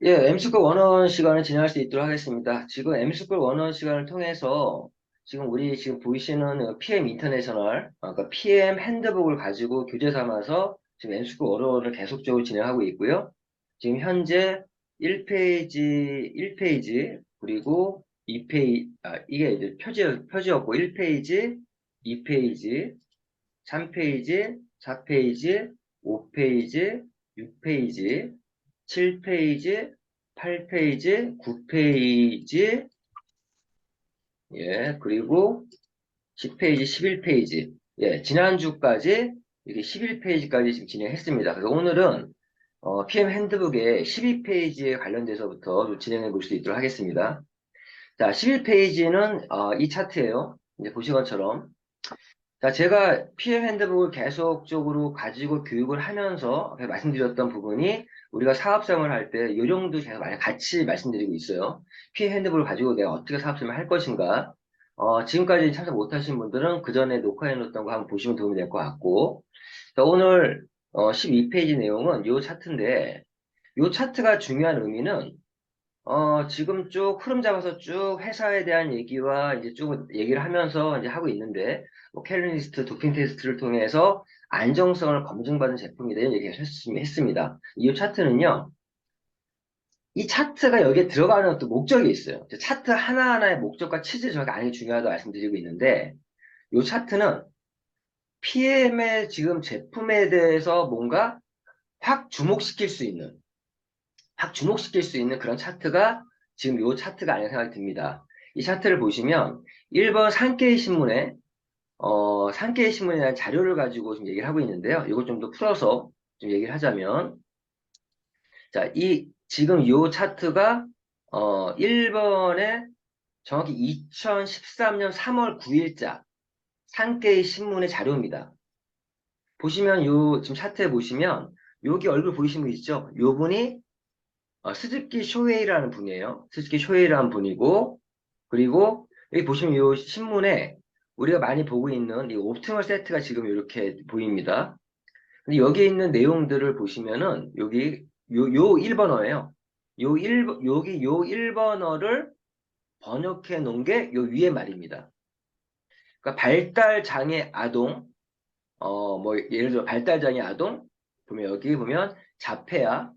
예, M스쿨 원어원 시간을 진행할 수 있도록 하겠습니다. 지금 M스쿨 원어원 시간을 통해서 지금 우리 지금 보이시는 PM 인터내셔널, 그러니까 PM 핸드북을 가지고 교재 삼아서 지금 M스쿨 원어원을 계속적으로 진행하고 있고요. 지금 현재 1페이지, 1페이지, 그리고 2페이지, 이게 이제 표지였고 1페이지, 2페이지, 3페이지, 4페이지, 5페이지, 6페이지, 7페이지, 8페이지, 9페이지, 예, 그리고 10페이지, 11페이지, 예, 지난주까지 이렇게 11페이지까지 지금 진행했습니다. 그래서 오늘은 PM 핸드북의 12페이지에 관련돼서부터 좀 진행해 볼 수 있도록 하겠습니다. 자, 11페이지는 이 차트예요. 이제 보신 것처럼 자, 제가 PM 핸드북을 계속적으로 가지고 교육을 하면서 말씀드렸던 부분이 우리가 사업생활을 할 때 요령도 제가 많이 같이 말씀드리고 있어요. PM 핸드북을 가지고 내가 어떻게 사업생활을 할 것인가. 지금까지 참석 못하신 분들은 그 전에 녹화해 놓았던 거 한번 보시면 도움이 될 것 같고. 자, 오늘 12페이지 내용은 이 차트인데 이 차트가 중요한 의미는 지금 쭉 흐름 잡아서 쭉 회사에 대한 얘기와 이제 쭉 얘기를 하면서 이제 하고 있는데, 뭐 캘리니스트 도핑 테스트를 통해서 안정성을 검증받은 제품이다 이런 얘기를 했습니다. 이 차트는요, 이 차트가 여기에 들어가는 또 목적이 있어요. 차트 하나하나의 목적과 취지 저가 아주 중요하다고 말씀드리고 있는데, 이 차트는 PM의 지금 제품에 대해서 뭔가 확 주목시킬 수 있는, 확 주목시킬 수 있는 그런 차트가 지금 요 차트가 아닌가 생각이 듭니다. 이 차트를 보시면 1번 산케이 신문에 산케이 신문에 대한 자료를 가지고 지금 얘기를 하고 있는데요. 이걸 좀 더 풀어서 좀 얘기를 하자면 자, 이 지금 요 차트가 1번에 정확히 2013년 3월 9일자 산케이 신문의 자료입니다. 보시면 요 지금 차트에 보시면 여기 얼굴 보이시는 분 있죠? 요 분이 스즈키 쇼헤이라는 분이에요. 스즈키 쇼헤이라는 분이고, 그리고 여기 보시면 이 신문에 우리가 많이 보고 있는 이 옵티멀 세트가 지금 이렇게 보입니다. 근데 여기 있는 내용들을 보시면은 요 1번어예요. 여기 요 1번어를 번역해 놓은 게 요 위에 말입니다. 그러니까 발달 장애 아동, 뭐 예를 들어 발달 장애 아동 보면 여기 보면 자폐아,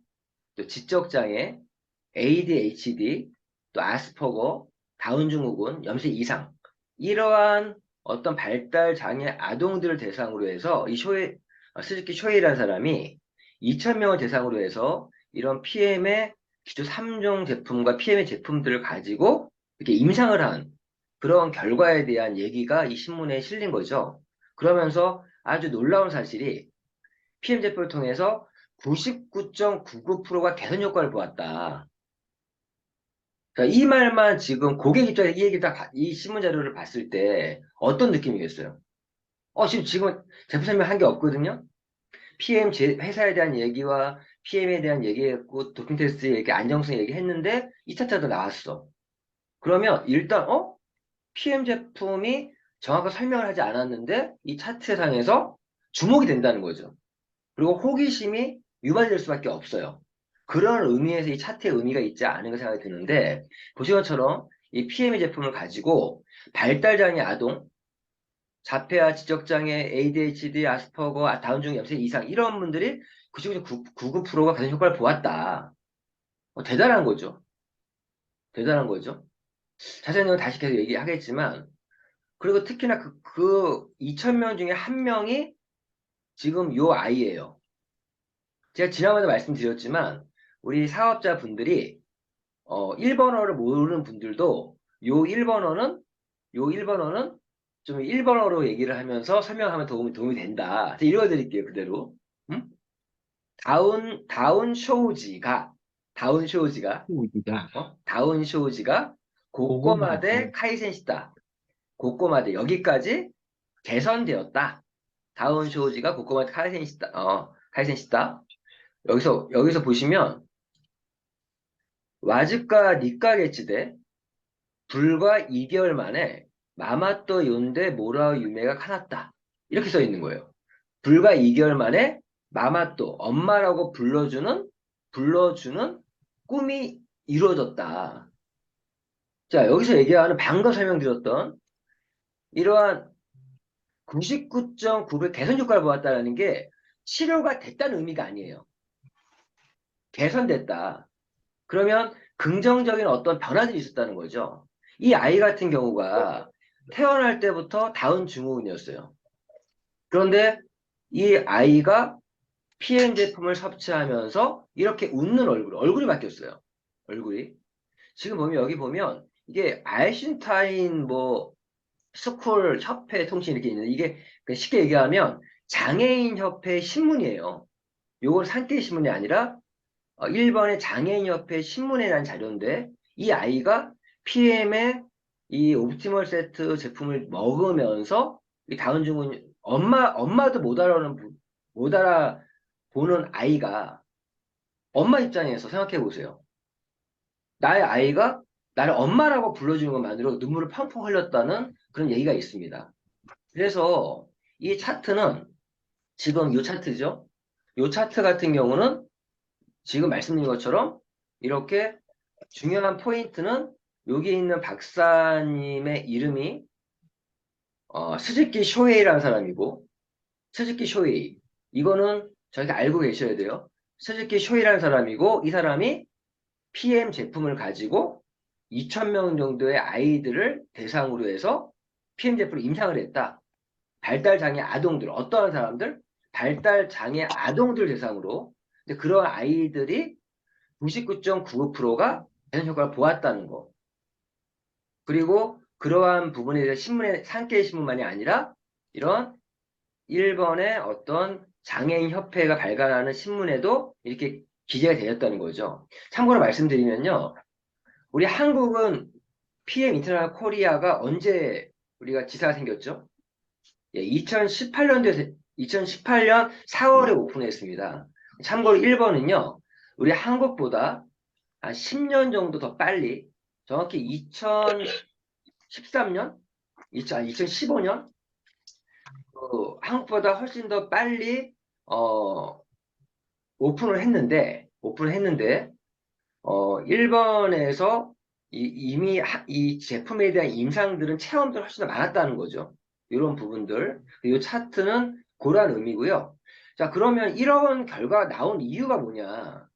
또 지적 장애, ADHD, 또 아스퍼거, 다운 증후군, 염색 이상 이러한 어떤 발달 장애 아동들을 대상으로 해서 스즈키 쇼헤이라는 사람이 2,000명을 대상으로 해서 이런 PM의 기초 3종 제품과 PM의 제품들을 가지고 이렇게 임상을 한 그런 결과에 대한 얘기가 이 신문에 실린 거죠. 그러면서 아주 놀라운 사실이 PM 제품을 통해서 99.99%가 개선 효과를 보았다. 그러니까 이 말만 지금 고객 입장에서 이 얘기 이 신문 자료를 봤을 때 어떤 느낌이겠어요? 지금 제품 설명한 게 없거든요? 회사에 대한 얘기와 PM에 대한 얘기했고, 도핑 테스트 얘기, 안정성 얘기했는데, 2차 차도 나왔어. 그러면 일단, PM 제품이 정확한 설명을 하지 않았는데, 이 차트상에서 주목이 된다는 거죠. 그리고 호기심이 유발될 수밖에 없어요. 그런 의미에서 이 차트의 의미가 있지 않은가 생각이 드는데, 보신 것처럼 이 PM의 제품을 가지고 발달장애 아동, 자폐아, 지적장애, ADHD, 아스퍼거, 다운증 염색 이상 이런 분들이 99.99%가 가장 효과를 보았다. 대단한 거죠. 대단한 거죠. 자세한 내용 다시 계속 얘기하겠지만, 그리고 특히나 그 2,000명 중에 한 명이 지금 요 아이예요. 제가 지난번에 말씀드렸지만 우리 사업자분들이 1번어를 모르는 분들도 요 1번어는 좀 1번어로 얘기를 하면서 설명하면 도움이 된다. 제가 읽어드릴게요, 그대로. 음? 다운 쇼우지가, 우리가 다운 쇼우지가 고꼬마대 고구마대 카이센시다. 고꼬마대 여기까지 개선되었다. 다운 쇼우지가 고꼬마대 카이센시다. 카이센시다. 여기서 보시면 와즈카 니카게츠대 불과 2개월 만에 마마또 요인데 모라우 유메가 카났다. 이렇게 써 있는 거예요. 불과 2개월 만에 마마또 엄마라고 불러주는 꿈이 이루어졌다. 자, 여기서 얘기하는 방금 설명드렸던 이러한 99.9배 개선 효과를 보았다는 게 치료가 됐다는 의미가 아니에요. 개선됐다. 그러면 긍정적인 어떤 변화들이 있었다는 거죠. 이 아이 같은 경우가 태어날 때부터 다운 증후군이었어요. 그런데 이 아이가 PM 제품을 섭취하면서 이렇게 웃는 얼굴이 바뀌었어요. 얼굴이. 지금 보면 여기 보면 이게 아인슈타인 뭐 스쿨 협회 통신 이렇게 있는데 이게 쉽게 얘기하면 장애인 협회 신문이에요. 요건 산케이 신문이 아니라 일본의 장애인협회 신문에 난 자료인데 이 아이가 PM의 이 옵티멀 세트 제품을 먹으면서 이 다운 증후군 엄마도 못 알아보는 아이가 엄마 입장에서 생각해 보세요. 나의 아이가 나를 엄마라고 불러주는 것만으로 눈물을 펑펑 흘렸다는 그런 얘기가 있습니다. 그래서 이 차트는 지금 이 차트죠. 이 차트 같은 경우는 지금 말씀드린 것처럼 이렇게 중요한 포인트는 여기 있는 박사님의 이름이 스즈키 쇼헤이라는 사람이고 스즈키 쇼헤이 이거는 저희가 알고 계셔야 돼요. 스즈키 쇼헤이라는 사람이고 이 사람이 PM 제품을 가지고 2,000명 정도의 아이들을 대상으로 해서 PM 제품을 임상을 했다. 발달장애 아동들 어떠한 사람들? 발달장애 아동들 대상으로 근데 그런 아이들이 99.95%가 개선 효과를 보았다는 거. 그리고 그러한 부분에 대해서 신문에 산케이 신문만이 아니라 이런 일본의 어떤 장애인 협회가 발간하는 신문에도 이렇게 기재가 되었다는 거죠. 참고로 말씀드리면요. 우리 한국은 PM 인터널 코리아가 언제 우리가 지사가 생겼죠? 예, 2018년 4월에 오픈했습니다. 참고로 일본은요. 우리 한국보다 한 10년 정도 더 빨리 정확히 2013년? 2015년? 한국보다 훨씬 더 빨리 어, 오픈을 했는데 일본에서 이미 이 제품에 대한 임상들은 체험들 훨씬 더 많았다는 거죠. 이런 부분들. 이 차트는 그러한 의미고요. 자, 그러면 이런 결과가 나온 이유가 뭐냐?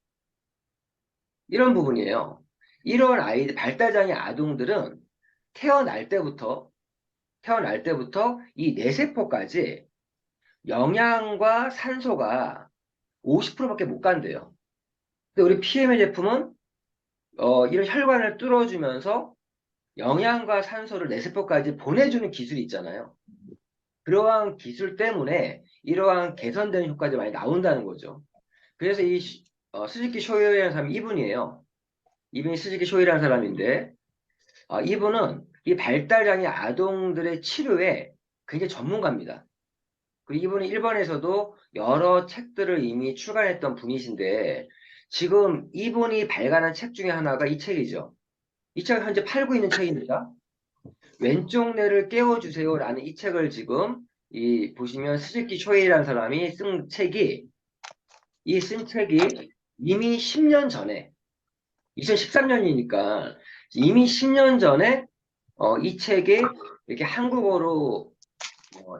이런 부분이에요. 이런 아이들, 발달장애 아동들은 태어날 때부터, 태어날 때부터 이 뇌세포까지 영양과 산소가 50%밖에 못 간대요. 근데 우리 PM의 제품은 이런 혈관을 뚫어주면서 영양과 산소를 뇌세포까지 보내주는 기술이 있잖아요. 그러한 기술 때문에 이러한 개선된 효과들이 많이 나온다는 거죠. 그래서 이 스즈키 쇼이라는 사람이 이분이에요. 이분이 스즈키 쇼이라는 사람인데 이분은 이 발달장애 아동들의 치료에 굉장히 전문가입니다. 그리고 이분은 일본에서도 여러 책들을 이미 출간했던 분이신데 지금 이분이 발간한 책 중에 하나가 이 책이죠. 이 책을 현재 팔고 있는 책입니다. 왼쪽 뇌를 깨워주세요라는 이 책을 지금 보시면 스즈키 쇼헤이라는 사람이 쓴 책이 이미 10년 전에 2013년이니까 이미 10년 전에 이 책이 이렇게 한국어로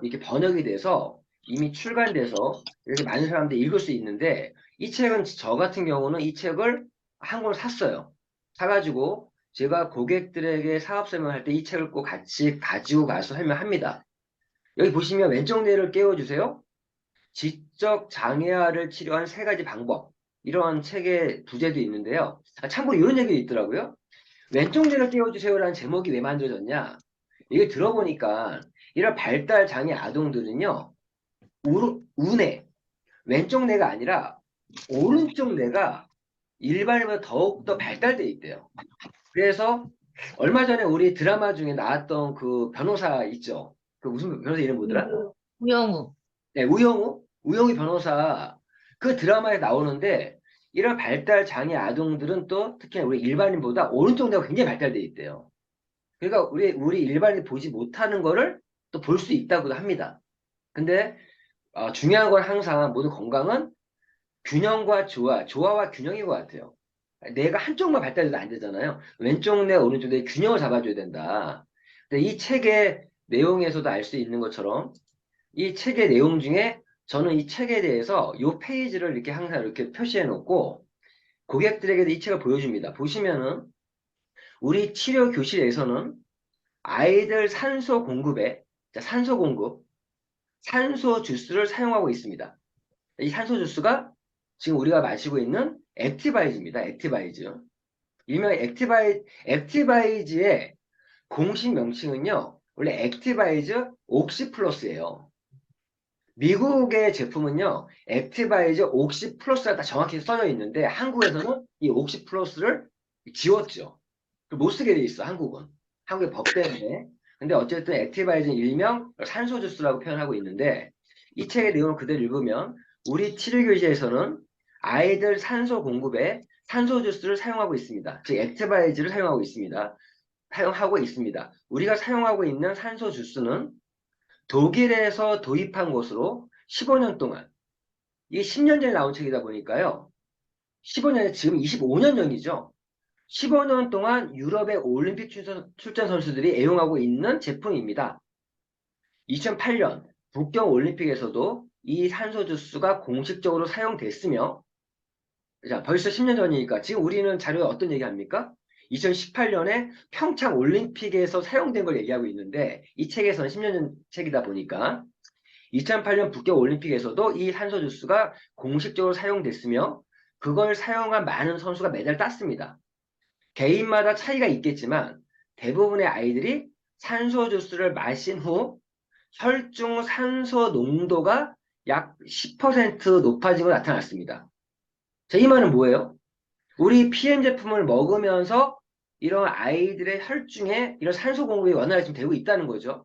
이렇게 번역이 돼서 이미 출간돼서 이렇게 많은 사람들이 읽을 수 있는데 이 책은 저 같은 경우는 이 책을 한 권 샀어요. 사가지고 제가 고객들에게 사업 설명할 때 이 책을 꼭 같이 가지고 가서 설명합니다. 여기 보시면 왼쪽 뇌를 깨워주세요. 지적 장애아를 치료한 세 가지 방법. 이런 책의 부제도 있는데요. 참고로 이런 얘기도 있더라고요. 왼쪽 뇌를 깨워주세요라는 제목이 왜 만들어졌냐? 이게 들어보니까 이런 발달 장애 아동들은요, 우뇌, 왼쪽 뇌가 아니라 오른쪽 뇌가 일반인보다 더욱더 발달돼 있대요. 그래서 얼마 전에 우리 드라마 중에 나왔던 그 변호사 있죠? 그 무슨 변호사 이름 뭐더라? 우영우. 네, 우영우 변호사 그 드라마에 나오는데 이런 발달 장애 아동들은 또 특히 우리 일반인보다 오른쪽 뇌가 굉장히 발달돼 있대요. 그러니까 우리 일반인이 보지 못하는 거를 또 볼 수 있다고도 합니다. 근데 중요한 건 항상 모든 건강은 균형과 조화와 균형인 것 같아요. 뇌가 한쪽만 발달돼도 안 되잖아요. 왼쪽 뇌, 오른쪽 뇌 균형을 잡아줘야 된다. 근데 이 책의 내용에서도 알 수 있는 것처럼 이 책의 내용 중에 저는 이 책에 대해서 이 페이지를 이렇게 항상 이렇게 표시해 놓고 고객들에게도 이 책을 보여줍니다. 보시면은 우리 치료 교실에서는 아이들 산소 공급에 자, 산소 공급, 산소 주스를 사용하고 있습니다. 이 산소 주스가 지금 우리가 마시고 있는 액티바이즈입니다. 액티바이즈. 일명 액티바이즈의 공식 명칭은요. 원래 액티바이즈 옥시플러스예요. 미국의 제품은요. 액티바이즈 옥시플러스가 다 정확히 써져 있는데 한국에서는 이 옥시플러스를 지웠죠. 못 쓰게 돼 있어, 한국은. 한국의 법 때문에. 근데 어쨌든 액티바이즈는 일명 산소 주스라고 표현하고 있는데 이 책의 내용을 그대로 읽으면 우리 치료교실에서는 아이들 산소 공급에 산소 주스를 사용하고 있습니다. 즉 액티바이즈를 사용하고 있습니다. 사용하고 있습니다. 우리가 사용하고 있는 산소 주스는 독일에서 도입한 것으로 15년 동안 이게 10년 전에 나온 책이다 보니까요. 15년에 지금 25년 전이죠. 15년 동안 유럽의 올림픽 출전 선수들이 애용하고 있는 제품입니다. 2008년 북경 올림픽에서도 이 산소 주스가 공식적으로 사용됐으며 자, 벌써 10년 전이니까 지금 우리는 자료에 어떤 얘기합니까? 2018년에 평창 올림픽에서 사용된 걸 얘기하고 있는데 이 책에서는 10년 전 책이다 보니까 2008년 북경 올림픽에서도 이 산소 주스가 공식적으로 사용됐으며 그걸 사용한 많은 선수가 메달을 땄습니다. 개인마다 차이가 있겠지만 대부분의 아이들이 산소 주스를 마신 후 혈중 산소 농도가 약 10% 높아진 거 나타났습니다. 자, 이 말은 뭐예요? 우리 PM 제품을 먹으면서 이런 아이들의 혈중에 이런 산소 공급이 원활히 지금 되고 있다는 거죠.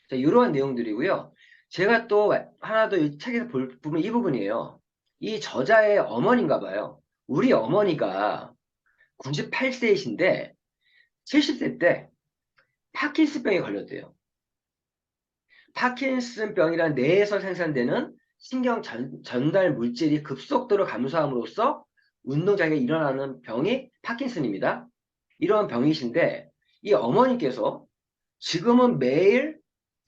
자, 이러한 내용들이고요. 제가 또 하나 더 이 책에서 볼 부분 이 부분이에요. 이 저자의 어머니인가 봐요. 우리 어머니가 98세이신데 70세 때 파킨슨병에 걸렸대요. 파킨슨병이란 뇌에서 생산되는 신경 전달 물질이 급속도로 감소함으로써 운동장애 일어나는 병이 파킨슨입니다. 이러한 병이신데 이 어머니께서 지금은 매일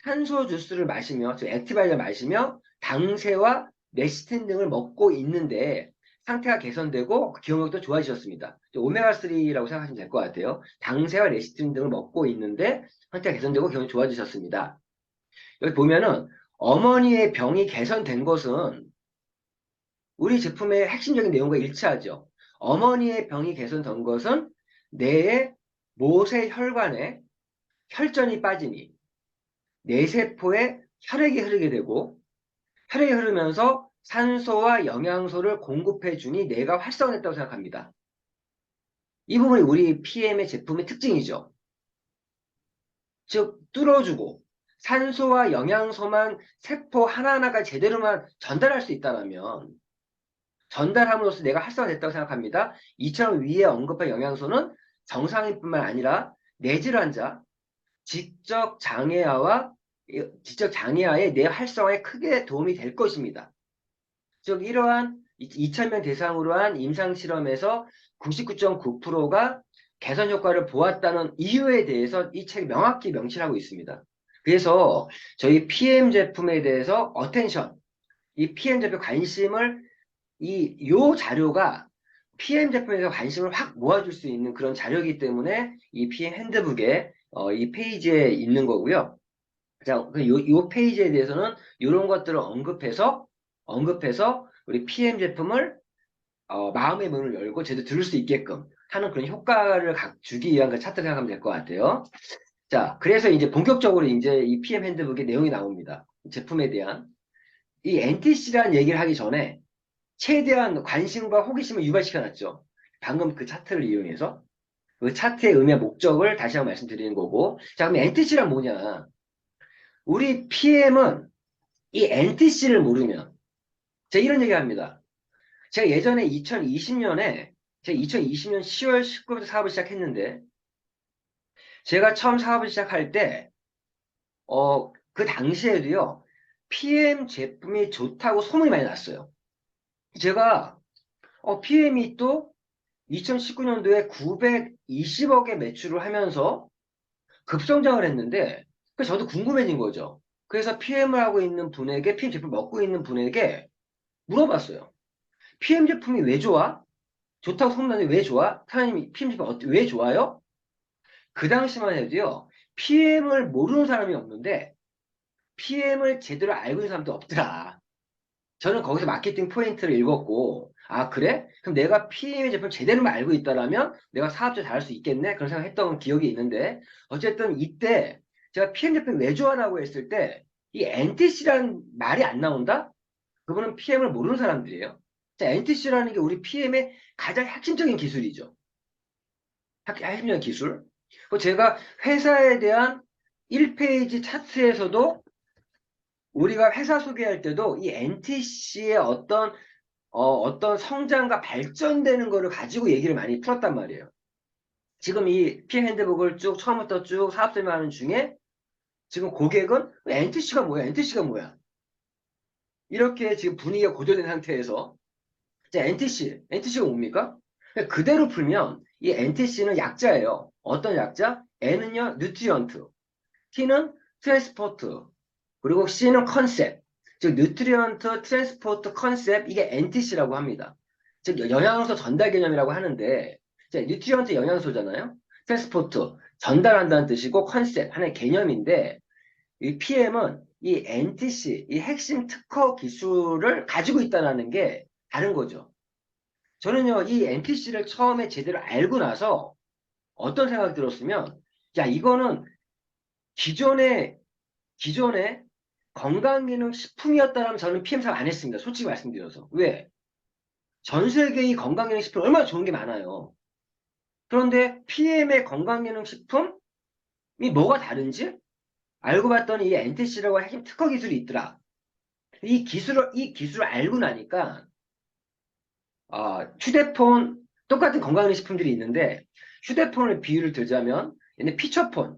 산소 주스를 마시며, 액티바이저를 마시며 당새와 레시틴 등을 먹고 있는데 상태가 개선되고 기억력도 좋아지셨습니다. 오메가3라고 생각하시면 될 것 같아요. 당새와 레시틴 등을 먹고 있는데 상태가 개선되고 기억력이 좋아지셨습니다. 여기 보면은 어머니의 병이 개선된 것은 우리 제품의 핵심적인 내용과 일치하죠. 어머니의 병이 개선된 것은 뇌의 모세혈관에 혈전이 빠지니 뇌세포에 혈액이 흐르게 되고 혈액이 흐르면서 산소와 영양소를 공급해 주니 뇌가 활성화됐다고 생각합니다. 이 부분이 우리 PM의 제품의 특징이죠. 즉 뚫어주고 산소와 영양소만 세포 하나하나가 제대로만 전달할 수 있다면 전달함으로써 뇌가 활성화됐다고 생각합니다. 이처럼 위에 언급한 영양소는 정상인뿐만 아니라 뇌질환자, 지적 장애아의 뇌 활성화에 크게 도움이 될 것입니다. 즉 이러한 2,000명 대상으로 한 임상실험에서 99.9%가 개선 효과를 보았다는 이유에 대해서 이 책이 명확히 명시하고 있습니다. 그래서 저희 PM 제품에 대해서 이 PM 제품 관심을 요 자료가 PM 제품에 대해서 관심을 확 모아줄 수 있는 그런 자료이기 때문에 이 PM 핸드북에 이 페이지에 있는 거고요. 자, 요 페이지에 대해서는 이런 것들을 언급해서 우리 PM 제품을 마음의 문을 열고 제대로 들을 수 있게끔 하는 그런 효과를 주기 위한 그 차트 생각하면 될 것 같아요. 자, 그래서 이제 본격적으로 이제 이 PM 핸드북의 내용이 나옵니다. 제품에 대한. 이 NTC라는 얘기를 하기 전에 최대한 관심과 호기심을 유발시켜놨죠. 방금 그 차트를 이용해서. 그 차트의 의미와 목적을 다시 한번 말씀드리는 거고. 자, 그럼 NTC란 뭐냐? 우리 PM은 이 NTC를 모르면 제가 이런 얘기 합니다. 제가 예전에 2020년 10월 19일부터 사업을 시작했는데 제가 처음 사업을 시작할 때 그 당시에도요. PM 제품이 좋다고 소문이 많이 났어요. 제가 PM이 또 2019년도에 920억의 매출을 하면서 급성장을 했는데, 그래서 저도 궁금해진 거죠. 그래서 PM을 하고 있는 분에게, PM 제품 먹고 있는 분에게 물어봤어요. PM 제품이 왜 좋아? 좋다고 소문나는데 왜 좋아? 사장님이 PM 제품 왜 좋아요? 그 당시만 해도요, PM을 모르는 사람이 없는데, PM을 제대로 알고 있는 사람도 없더라. 저는 거기서 마케팅 포인트를 읽었고, 아, 그래? 그럼 내가 PM의 제품을 제대로 알고 있다라면 내가 사업자 잘할 수 있겠네? 그런 생각했던 기억이 있는데, 어쨌든 이때 제가 PM 제품 왜 좋아라고 했을 때, 이 NTC라는 말이 안 나온다? 그분은 PM을 모르는 사람들이에요. 자, NTC라는 게 우리 PM의 가장 핵심적인 기술이죠. 핵심적인 기술. 제가 회사에 대한 1페이지 차트에서도 우리가 회사 소개할 때도 이 NTC의 어떤 성장과 발전되는 거를 가지고 얘기를 많이 풀었단 말이에요. 지금 이 PM 핸드북을 쭉 처음부터 쭉 사업 설명하는 중에 지금 고객은 NTC가 뭐야? NTC가 뭐야? 이렇게 지금 분위기가 고조된 상태에서 자, NTC가 뭡니까? 그대로 풀면 이 NTC는 약자예요. 어떤 약자? N은요, 뉴트리언트, T는 트랜스포트, 그리고 C는 컨셉. 즉, 뉴트리언트, 트랜스포트, 컨셉, 이게 NTC라고 합니다. 즉, 영양소 전달 개념이라고 하는데, 자, 뉴트리언트 영양소잖아요? 트랜스포트, 전달한다는 뜻이고, 컨셉, 하나의 개념인데, 이 PM은 이 NTC, 이 핵심 특허 기술을 가지고 있다는 게 다른 거죠. 저는요, 이 NTC를 처음에 제대로 알고 나서 어떤 생각이 들었으면, 야, 이거는 기존에, 기존에 건강기능 식품이었다면 저는 PM 사업 안 했습니다. 솔직히 말씀드려서. 왜? 전 세계의 건강기능 식품 얼마나 좋은 게 많아요. 그런데 PM의 건강기능 식품이 뭐가 다른지 알고 봤더니 이 NTC라고 핵심 특허 기술이 있더라. 이 기술을 알고 나니까, 휴대폰, 똑같은 건강기능 식품들이 있는데, 휴대폰을 비유를 들자면, 얘네 피처폰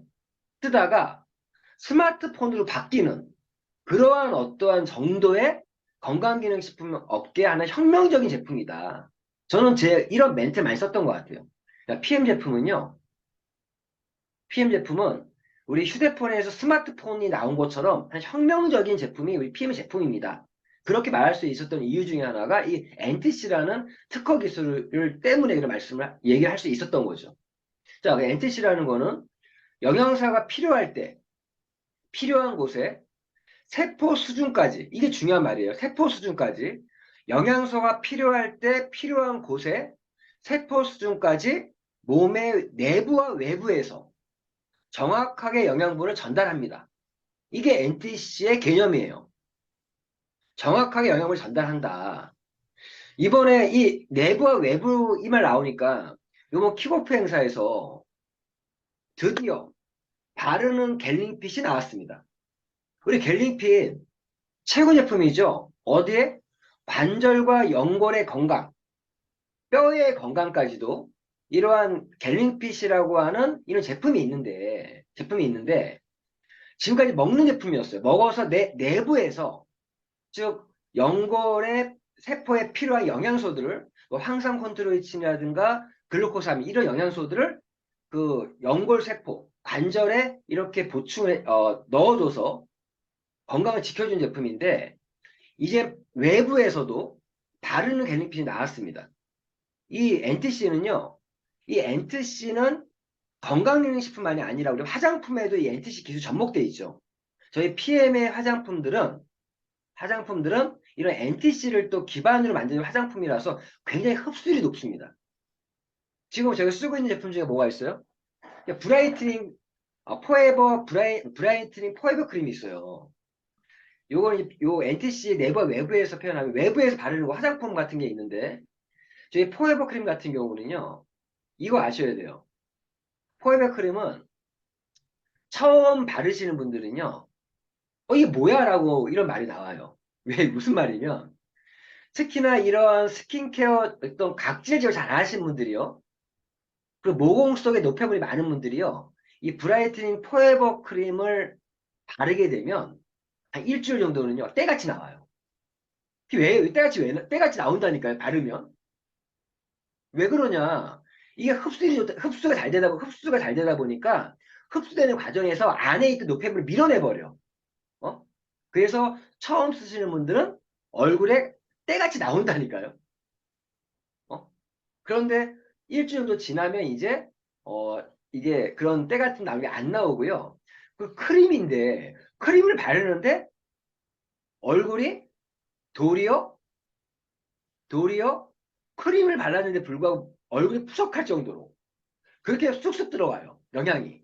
쓰다가 스마트폰으로 바뀌는 그러한 어떠한 정도의 건강기능식품 업계에 하나 혁명적인 제품이다. 저는 이런 멘트 많이 썼던 것 같아요. 그러니까 PM 제품은 우리 휴대폰에서 스마트폰이 나온 것처럼 한 혁명적인 제품이 우리 PM 제품입니다. 그렇게 말할 수 있었던 이유 중에 하나가 이 NTC라는 특허 기술을 때문에 그런 얘기를 할 수 있었던 거죠. 자, NTC라는 거는 영양사가 필요할 때, 필요한 곳에 세포 수준까지, 이게 중요한 말이에요. 세포 수준까지, 영양소가 필요할 때 필요한 곳에 세포 수준까지 몸의 내부와 외부에서 정확하게 영양분을 전달합니다. 이게 NTC의 개념이에요. 정확하게 영양분을 전달한다. 이번에 이 내부와 외부 이 말 나오니까 요번 킥오프 행사에서 드디어 바르는 갤링핏이 나왔습니다. 우리 갤링핏 최고 제품이죠. 어디에? 관절과 연골의 건강, 뼈의 건강까지도 이러한 갤링핏이라고 하는 이런 제품이 있는데, 지금까지 먹는 제품이었어요. 먹어서 내부에서, 즉, 연골의 세포에 필요한 영양소들을, 뭐 황산 컨트로이친이라든가 글루코사민, 이런 영양소들을 그 연골 세포, 관절에 이렇게 넣어줘서 건강을 지켜준 제품인데, 이제 외부에서도 바르는 갤링핏이 나왔습니다. 이 NTC는 건강기능식품만이 아니라 우리 화장품에도 이 NTC 기술 접목되어 있죠. 저희 PM의 화장품들은 이런 NTC를 또 기반으로 만드는 화장품이라서 굉장히 흡수율이 높습니다. 지금 제가 쓰고 있는 제품 중에 뭐가 있어요? 브라이트닝, 브라이트닝 포에버 크림이 있어요. 요 NTC 내부와 외부에서 표현하면 외부에서 바르는 거 화장품 같은 게 있는데, 저희 포에버 크림 같은 경우는요, 이거 아셔야 돼요. 포에버 크림은 처음 바르시는 분들은요, 이게 뭐야? 라고 이런 말이 나와요. 왜, 무슨 말이면, 특히나 이런 스킨케어 어떤 각질 제거 잘 안 하시는 분들이요, 그리고 모공 속에 노폐물이 많은 분들이요, 이 브라이트닝 포에버 크림을 바르게 되면, 한 일주일 정도는요, 때같이 나와요. 때같이 나온다니까요, 바르면. 왜 그러냐? 이게 흡수가 잘 되다 보니까 흡수되는 과정에서 안에 있던 노폐물을 밀어내버려. 어? 그래서 처음 쓰시는 분들은 얼굴에 때같이 나온다니까요. 어? 그런데 일주일 정도 지나면 이제 어 이게 그런 때 같은 나오게 안 나오고요. 그 크림인데 크림을 바르는데 얼굴이 도리어 도리어 크림을 발랐는데 불구하고 얼굴이 푸석할 정도로 그렇게 쑥쑥 들어가요. 영양이.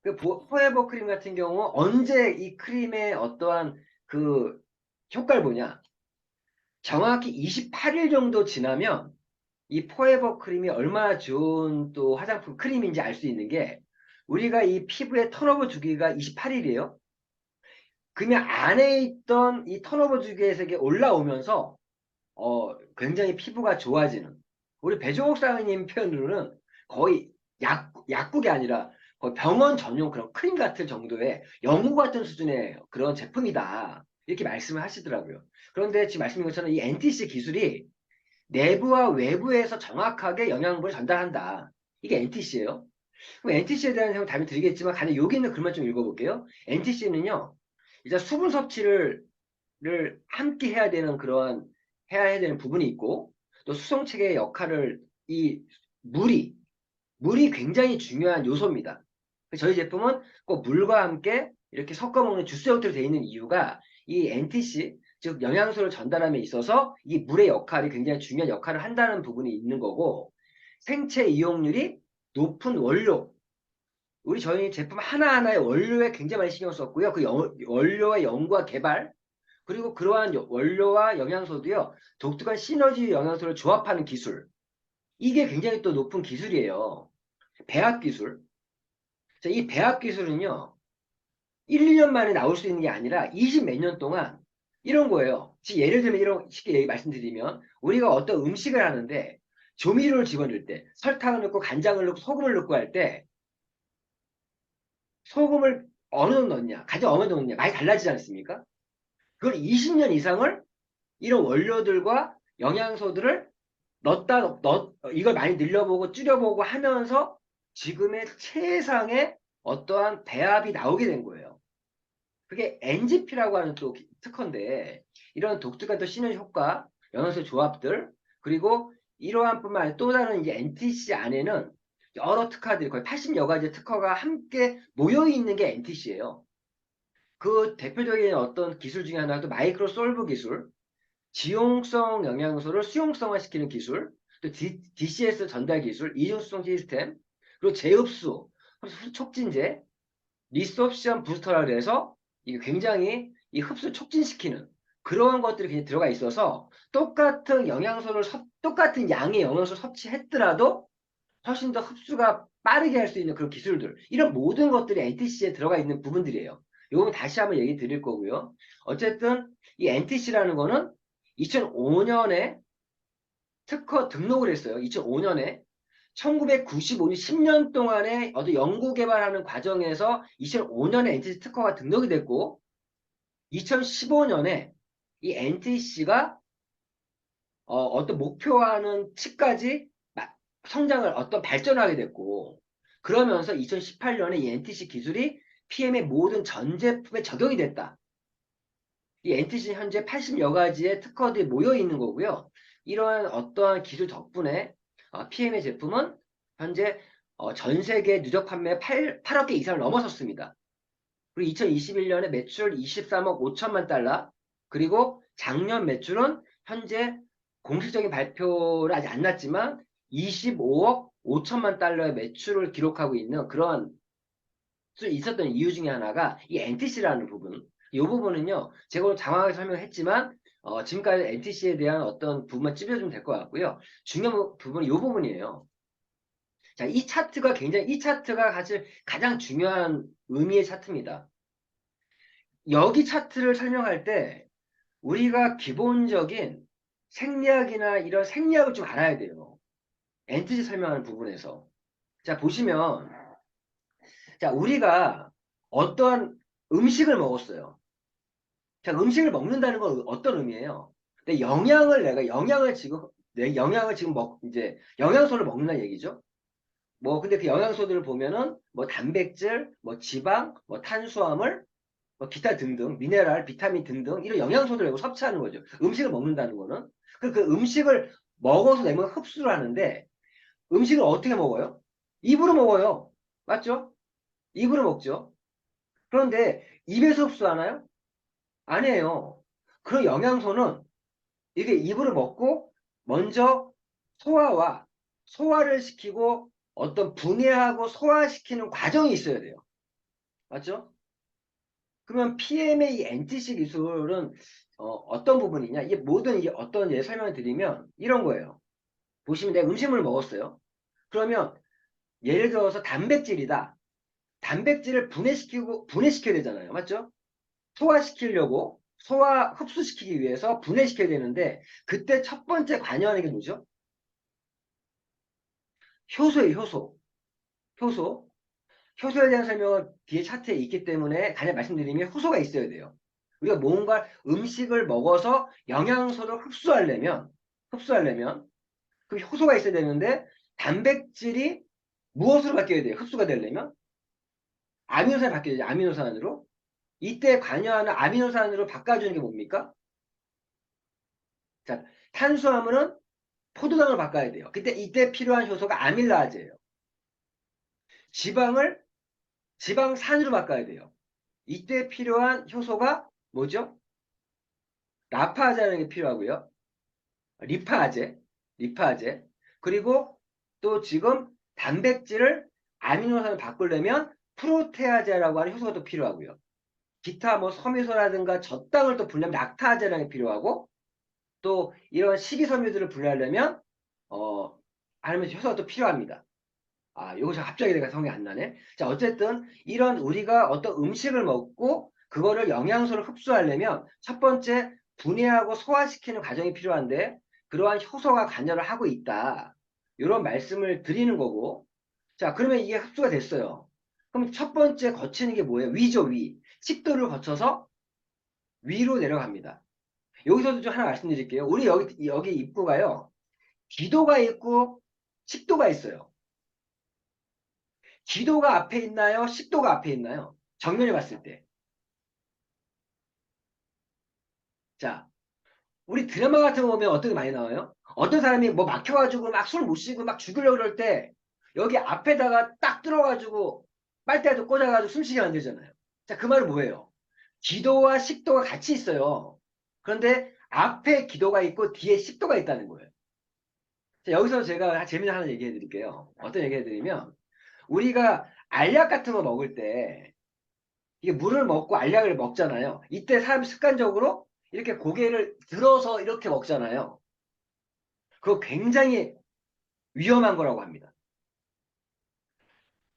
그 포에버 크림 같은 경우 언제 이 크림의 어떠한 그 효과를 보냐? 정확히 28일 정도 지나면 이 포에버 크림이 얼마나 좋은 또 화장품 크림인지 알 수 있는 게 우리가 이 피부의 턴오버 주기가 28일이에요. 그러면 안에 있던 이 턴오버 주기에서 이게 올라오면서 굉장히 피부가 좋아지는 우리 배종옥 사장님 표현으로는 거의 약국이 아니라 거의 병원 전용 그런 크림 같은 정도의 연고 같은 수준의 그런 제품이다. 이렇게 말씀을 하시더라고요. 그런데 지금 말씀드린 것처럼 이 NTC 기술이 내부와 외부에서 정확하게 영양분을 전달한다. 이게 NTC예요. 그럼 NTC에 대한 내용 답을 드리겠지만 간에 여기 있는 글만 좀 읽어볼게요. NTC는요, 이제 수분 섭취를 함께 해야 되는 부분이 있고 또 수성체계의 역할을 이 물이 물이 굉장히 중요한 요소입니다. 저희 제품은 꼭 물과 함께 이렇게 섞어 먹는 주스 형태로 되어 있는 이유가 이 NTC, 즉 영양소를 전달함에 있어서 이 물의 역할이 굉장히 중요한 역할을 한다는 부분이 있는 거고 생체 이용률이 높은 원료, 저희 제품 하나하나의 원료에 굉장히 많이 신경 썼고요. 그 원료의 연구와 개발, 그리고 그러한 원료와 영양소도요, 독특한 시너지 영양소를 조합하는 기술. 이게 굉장히 또 높은 기술이에요. 배합 기술. 자, 이 배합 기술은요, 1, 2년 만에 나올 수 있는 게 아니라 20 몇 년 동안 이런 거예요. 예를 들면 이런 쉽게 말씀드리면 우리가 어떤 음식을 하는데 조미료를 집어넣을 때 설탕을 넣고 간장을 넣고 소금을 넣고 할 때 소금을 어느 정도 넣냐, 간장 어느 정도 넣냐 많이 달라지지 않습니까? 그걸 20년 이상을 이런 원료들과 영양소들을 이걸 많이 늘려보고 줄여보고 하면서 지금의 최상의 어떠한 배합이 나오게 된 거예요. 그게 NGP라고 하는 또 특허인데, 이런 독특한 또 시너지 효과, 영양소 조합들, 그리고 이러한 뿐만 아니라 또 다른 이제 NTC 안에는 여러 특허들이 거의 80여 가지 특허가 함께 모여 있는 게 NTC예요. 그 대표적인 어떤 기술 중에 하나도 마이크로 솔브 기술, 지용성 영양소를 수용성화시키는 기술, 또 DCS 전달 기술, 이중수송 시스템, 그리고 재흡수, 흡수 촉진제, 리소프션 부스터라 그래서 이게 굉장히 이 흡수 촉진시키는 그러한 것들이 굉장히 들어가 있어서 똑같은 양의 영양소를 섭취했더라도 훨씬 더 흡수가 빠르게 할 수 있는 그런 기술들, 이런 모든 것들이 NTC에 들어가 있는 부분들이에요. 요건 다시 한번 얘기 드릴 거고요. 어쨌든 이 NTC라는 거는 2005년에 특허 등록을 했어요. 2005년에 1995년 10년 동안의 어떤 연구 개발하는 과정에서 2005년에 NTC 특허가 등록이 됐고 2015년에 이 NTC가 어떤 목표하는 치까지 성장을 어떤 발전하게 됐고 그러면서 2018년에 이 NTC 기술이 PM의 모든 전 제품에 적용이 됐다. 이 NTC는 현재 80여 가지의 특허들이 모여 있는 거고요. 이러한 어떠한 기술 덕분에 PM의 제품은 현재 전 세계 누적 판매 8억 개 이상을 넘어섰습니다. 그리고 2021년에 매출 23억 5천만 달러, 그리고 작년 매출은 현재 공식적인 발표를 아직 안 났지만 25억 5천만 달러의 매출을 기록하고 있는 그런 있었던 이유 중에 하나가 이 NTC라는 부분. 이 부분은요, 제가 오늘 장황하게 설명했지만, 지금까지 NTC에 대한 어떤 부분만 찝어주면 될 것 같고요. 중요한 부분은 이 부분이에요. 자, 이 차트가 사실 가장 중요한 의미의 차트입니다. 여기 차트를 설명할 때, 우리가 기본적인 생리학이나 이런 생리학을 좀 알아야 돼요. NTC 설명하는 부분에서. 자, 보시면, 자, 우리가 어떠한 음식을 먹었어요. 자, 음식을 먹는다는 건 어떤 의미예요? 근데 영양을 지금 내 영양을 지금 이제 영양소를 먹는다는 얘기죠. 뭐 근데 그 영양소들을 보면은 뭐 단백질, 뭐 지방, 뭐 탄수화물, 뭐 기타 등등, 미네랄, 비타민 등등 이런 영양소들을 섭취하는 거죠. 음식을 먹는다는 거는 그 음식을 먹어서 내면 흡수를 하는데 음식을 어떻게 먹어요? 입으로 먹어요. 맞죠? 입으로 먹죠. 그런데 입에서 흡수하나요? 아니에요. 그 영양소는 이게 입으로 먹고 먼저 소화와 소화를 시키고 어떤 분해하고 소화시키는 과정이 있어야 돼요. 맞죠? 그러면 PM의 이 NTC 기술은 떤 부분이냐? 이게 모든 이게 어떤 예 설명을 드리면 이런 거예요. 보시면 내가 음식물을 먹었어요. 그러면 예를 들어서 단백질이다. 단백질을 분해시켜야 되잖아요. 맞죠? 소화시키려고 소화 흡수시키기 위해서 분해시켜야 되는데 그때 첫 번째 관여하는 게 뭐죠? 효소예요, 효소. 효소. 효소에 대한 설명은 뒤에 차트에 있기 때문에 간략히 말씀드리면 효소가 있어야 돼요. 우리가 뭔가 음식을 먹어서 영양소를 흡수하려면 그 효소가 있어야 되는데 단백질이 무엇으로 바뀌어야 돼요? 흡수가 되려면 아미노산이 바뀌어야 돼요. 아미노산으로. 이때 관여하는 아미노산으로 바꿔주는 게 뭡니까? 자, 탄수화물은 포도당으로 바꿔야 돼요. 그때 이때 필요한 효소가 아밀라제예요. 지방을 지방산으로 바꿔야 돼요. 이때 필요한 효소가 뭐죠? 라파아제라는 게 필요하고요. 리파아제, 리파아제. 그리고 또 지금 단백질을 아미노산으로 바꾸려면 프로테아제라고 하는 효소가 또 필요하고요. 기타 뭐 섬유소라든가 젖당을 또 분리하면 락타아제라는 게 필요하고 또 이런 식이섬유들을 분리하려면 하면 효소가 또 필요합니다. 아, 요거 갑자기 내가 성이 안 나네. 자, 어쨌든 이런 우리가 어떤 음식을 먹고 그거를 영양소를 흡수하려면 첫 번째 분해하고 소화시키는 과정이 필요한데 그러한 효소가 관여를 하고 있다. 이런 말씀을 드리는 거고. 자, 그러면 이게 흡수가 됐어요. 그럼 첫 번째 거치는 게 뭐예요? 위죠, 위. 식도를 거쳐서 위로 내려갑니다. 여기서도 좀 하나 말씀드릴게요. 우리 여기 입구가요. 기도가 있고 식도가 있어요. 기도가 앞에 있나요? 식도가 앞에 있나요? 정면에 봤을 때. 자, 우리 드라마 같은 거 보면 어떻게 많이 나와요? 어떤 사람이 뭐 막혀가지고 막 술 못 쉬고 막 죽으려고 그럴 때 여기 앞에다가 딱 들어가지고 빨대도 꽂아가지고 숨쉬게 만들잖아요. 자, 그 말은 뭐예요? 기도와 식도가 같이 있어요. 그런데 앞에 기도가 있고 뒤에 식도가 있다는 거예요. 자, 여기서 제가 재미난 하나 얘기해 드릴게요. 어떤 얘기해 드리면 우리가 알약 같은 거 먹을 때 이게 물을 먹고 알약을 먹잖아요. 이때 사람 습관적으로 이렇게 고개를 들어서 이렇게 먹잖아요. 그거 굉장히 위험한 거라고 합니다.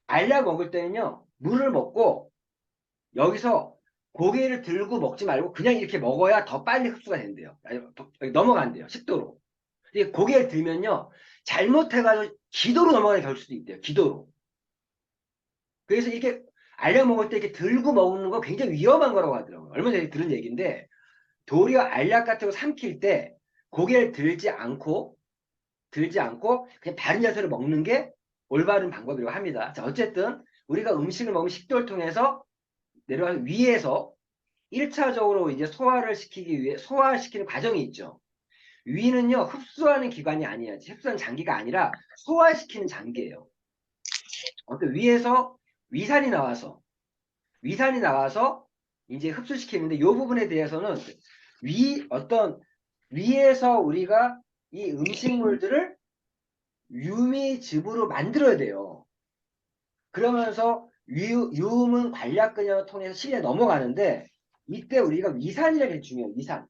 알약 먹을 때는요, 물을 먹고 여기서 고개를 들고 먹지 말고 그냥 이렇게 먹어야 더 빨리 흡수가 된대요. 아니, 넘어간대요. 식도로. 이게 고개를 들면요, 잘못해가지고 기도로 넘어가게 될 수도 있대요. 기도로. 그래서 이렇게 알약 먹을 때 이렇게 들고 먹는 거 굉장히 위험한 거라고 하더라고요. 얼마 전에 들은 얘기인데, 도리어 알약 같은 거 삼킬 때 고개를 들지 않고 그냥 바른 자세로 먹는 게 올바른 방법이라고 합니다. 자, 어쨌든 우리가 음식을 먹으면 식도를 통해서 내려가서 위에서 1차적으로 이제 소화를 시키기 위해 소화시키는 과정이 있죠. 위는요, 흡수하는 기관이 아니야. 흡수하는 장기가 아니라 소화시키는 장기예요. 어떤 위에서 위산이 나와서 위산이 나와서 이제 흡수시키는데 이 부분에 대해서는 위에서 우리가 이 음식물들을 유미즙으로 만들어야 돼요. 그러면서 유음은 관략근형을 통해서 실에 넘어가는데 이때 우리가 위산이라는 게 중요해요. 위산.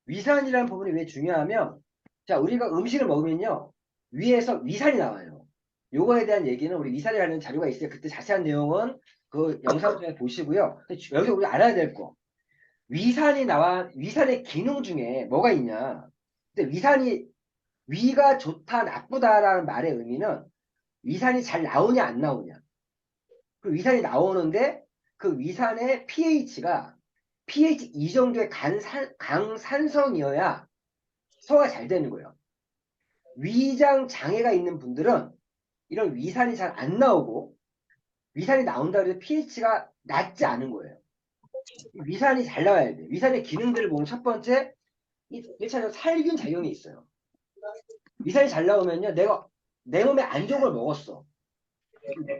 위산이라는 부분이 왜 중요하면 자 우리가 음식을 먹으면요. 위에서 위산이 나와요. 요거에 대한 얘기는 우리 위산에 관련 자료가 있어요. 그때 자세한 내용은 그 영상 통해 보시고요. 여기서 우리가 알아야 될 거. 위산의 기능 중에 뭐가 있냐. 근데 위가 좋다, 나쁘다라는 말의 의미는 위산이 잘 나오냐, 안 나오냐. 그 위산이 나오는데 그 위산의 pH가 pH 이 정도의 강산성이어야 소화가 잘 되는 거예요. 위장 장애가 있는 분들은 이런 위산이 잘 안 나오고, 위산이 나온다 해도 pH가 낮지 않은 거예요. 위산이 잘 나와야 돼. 위산의 기능들을 보면 첫 번째, 1차적으로 살균 작용이 있어요. 위산이 잘 나오면요, 내가 내 몸에 안 좋은 걸 먹었어.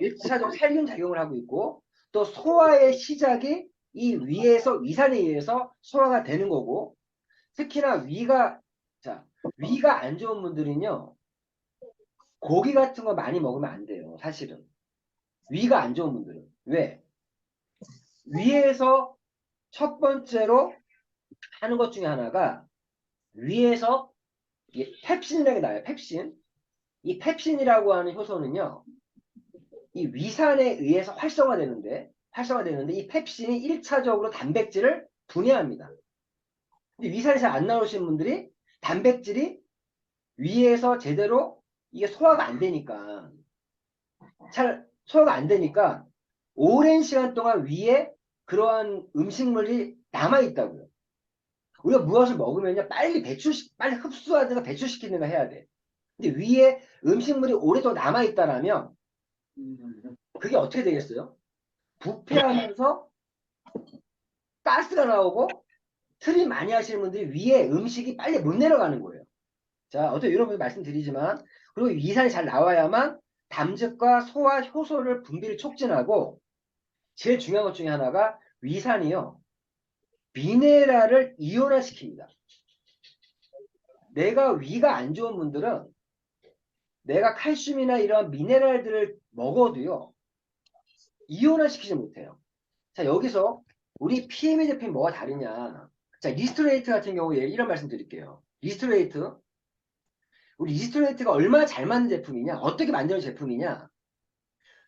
1차적으로 살균 작용을 하고 있고, 또 소화의 시작이 이 위에서, 위산에 의해서 소화가 되는 거고, 특히나 위가 안 좋은 분들은요, 고기 같은 거 많이 먹으면 안 돼요, 사실은. 위가 안 좋은 분들은. 왜? 위에서 첫 번째로 하는 것 중에 하나가, 위에서 펩신이라는 게 나와요, 펩신. 이 펩신이라고 하는 효소는요, 이 위산에 의해서 활성화되는데 이 펩신이 1차적으로 단백질을 분해합니다. 근데 위산이 잘 안 나오시는 분들이 단백질이 위에서 제대로 이게 소화가 안 되니까 잘 소화가 안 되니까 오랜 시간 동안 위에 그러한 음식물이 남아 있다고요. 우리가 무엇을 먹으면요 빨리 흡수하든가 배출시키든가 해야 돼. 근데 위에 음식물이 오랫동안 남아 있다라면 그게 어떻게 되겠어요? 부패하면서 가스가 나오고 트림 많이 하시는 분들이 위에 음식이 빨리 못 내려가는 거예요. 자, 어떻게 이런 분 말씀드리지만, 그리고 위산이 잘 나와야만 담즙과 소화 효소를 분비를 촉진하고, 제일 중요한 것 중에 하나가 위산이요. 미네랄을 이온화시킵니다. 내가 위가 안 좋은 분들은 내가 칼슘이나 이런 미네랄들을 먹어도요. 이온화시키지 못해요. 자, 여기서 우리 PMA 제품이 뭐가 다르냐. 자, 리스토레이트 같은 경우에 이런 말씀 드릴게요. 우리 리스토레이트가 얼마나 잘 만든 제품이냐, 어떻게 만드는 제품이냐.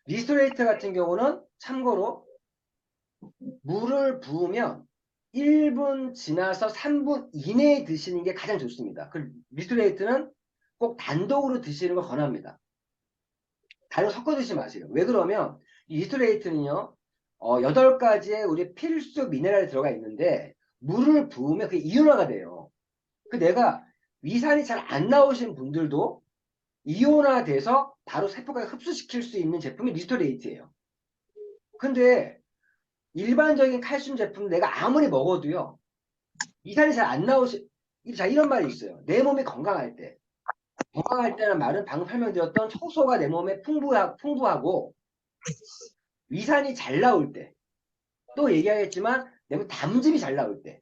리스토레이트 같은 경우는 참고로 물을 부으면 1분 지나서 3분 이내에 드시는 게 가장 좋습니다. 그 리스토레이트는 꼭 단독으로 드시는 걸 권합니다. 다른 거 섞어 드시지 마세요. 왜 그러면 이 리스토레이트는요, 8가지의 우리 필수 미네랄이 들어가 있는데 물을 부으면 그게 이온화가 돼요. 그 내가 위산이 잘 안 나오신 분들도 이온화돼서 바로 세포가 흡수시킬 수 있는 제품이 리스토레이트예요. 근데 일반적인 칼슘 제품 내가 아무리 먹어도요. 위산이 잘 안 나오시. 자, 이런 말이 있어요. 내 몸이 건강할 때. 건강할 때는 말은 방금 설명드렸던 효소가 내 몸에 풍부하고 위산이 잘 나올 때. 또 얘기하겠지만 내 몸 담즙이 잘 나올 때.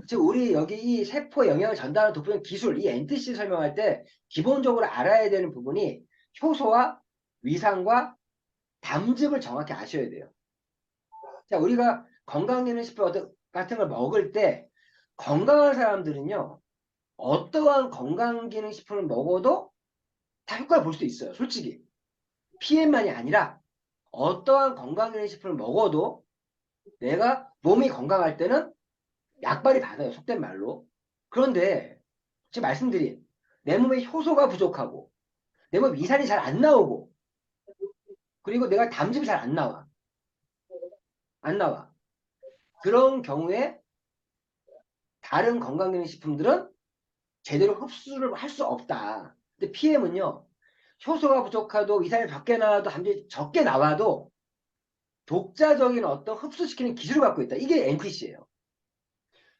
즉 우리 여기 이 세포에 영향을 전달하는 돋보이는 기술, 이 NTC 설명할 때 기본적으로 알아야 되는 부분이 효소와 위산과 담즙을 정확히 아셔야 돼요. 자, 우리가 건강기능식품 같은 걸 먹을 때 건강한 사람들은요, 어떠한 건강기능식품을 먹어도 다 효과를 볼 수 있어요. 솔직히. PM만이 아니라 어떠한 건강기능식품을 먹어도 내가 몸이 건강할 때는 약발이 받아요. 속된 말로. 그런데 지금 말씀드린 내 몸에 효소가 부족하고 내 몸에 위산이 잘 안 나오고 그리고 내가 담즙이 잘 안 나와. 안 나와. 그런 경우에 다른 건강기능식품들은 제대로 흡수를 할 수 없다. 근데 PM은요. 효소가 부족하도 위산이 적게 나와도 담즙이 적게 나와도 독자적인 어떤 흡수시키는 기술을 갖고 있다. 이게 NTC예요.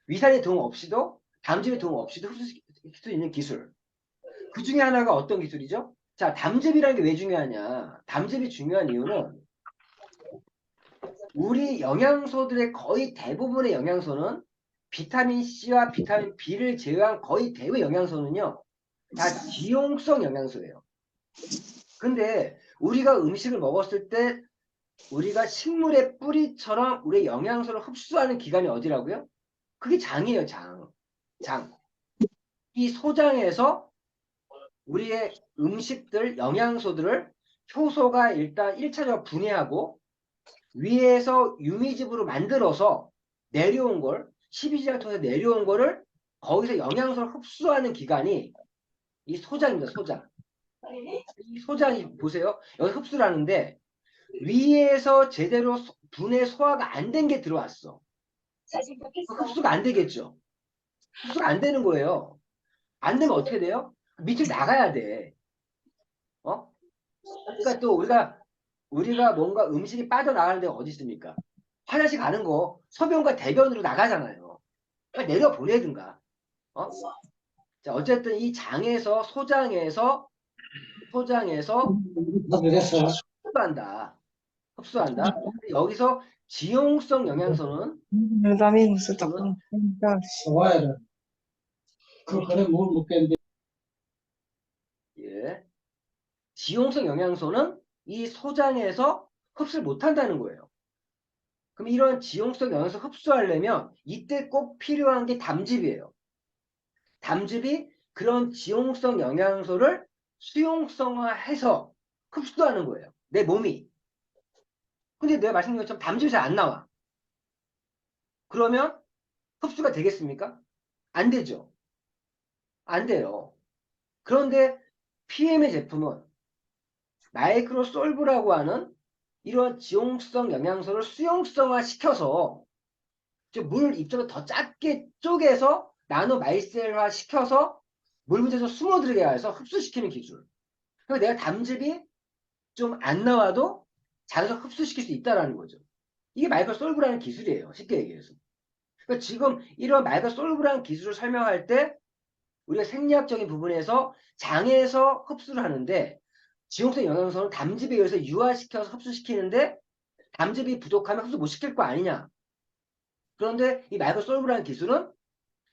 위산의 도움 없이도 담즙의 도움 없이도 흡수시킬 수 있는 기술. 그 중에 하나가 어떤 기술이죠? 자, 담즙이라는 게 왜 중요하냐. 담즙이 중요한 이유는 우리 영양소들의 거의 대부분의 영양소는 비타민 C와 비타민 B를 제외한 거의 대부분 영양소는요. 다 지용성 영양소예요. 근데 우리가 음식을 먹었을 때 우리가 식물의 뿌리처럼 우리의 영양소를 흡수하는 기관이 어디라고요? 그게 장이에요, 장. 장. 이 소장에서 우리의 음식들, 영양소들을 효소가 일단 1차적으로 분해하고 위에서 유미즙으로 만들어서 내려온 걸, 십이지를 통해서 내려온 거를 거기서 영양소를 흡수하는 기관이 이 소장입니다, 소장. 이 소장이 보세요. 여기 흡수를 하는데 위에서 제대로 분해 소화가 안 된 게 들어왔어. 흡수가 안 되겠죠. 흡수가 안 되는 거예요. 안 되면 어떻게 돼요? 밑으로 나가야 돼. 어? 그러니까 또 우리가 뭔가 음식이 빠져나가는 데가 어디 있습니까? 화장실 가는 거 소변과 대변으로 나가잖아요. 그러니까 내려 보내든가. 어? 자, 어쨌든 이 장에서 소장에서 그래서 흡수한다. 흡수한다. 여기서 지용성 영양소는 También nosotros 흡수는 con 좋아요. 그 그래 뭘 먹겠는데 예. 지용성 영양소는 이 소장에서 흡수를 못 한다는 거예요. 그럼 이런 지용성 영양소 흡수하려면 이때 꼭 필요한 게 담즙이에요. 담즙이 그런 지용성 영양소를 수용성화해서 흡수하는 거예요. 내 몸이. 근데 내가 말씀드린 것처럼 담즙이 잘 안 나와. 그러면 흡수가 되겠습니까? 안 되죠. 안 돼요. 그런데 PM의 제품은 마이크로솔브라고 하는 이런 지용성 영양소를 수용성화 시켜서 물 입자를 더 작게 쪼개서 나노 마이셀화 시켜서 물 문제에서 숨어들게 해서 흡수시키는 기술. 그래서 내가 담즙이 좀 안 나와도 자기가 흡수시킬 수 있다는 거죠. 이게 마이크로솔브라는 기술이에요. 쉽게 얘기해서. 그러니까 지금 이런 마이크로솔브라는 기술을 설명할 때 우리가 생리학적인 부분에서 장에서 흡수를 하는데 지용성 영양소는 담즙에 의해서 유화시켜서 흡수시키는데 담즙이 부족하면 흡수 못 시킬 거 아니냐. 그런데 이 마이크로솔브라는 기술은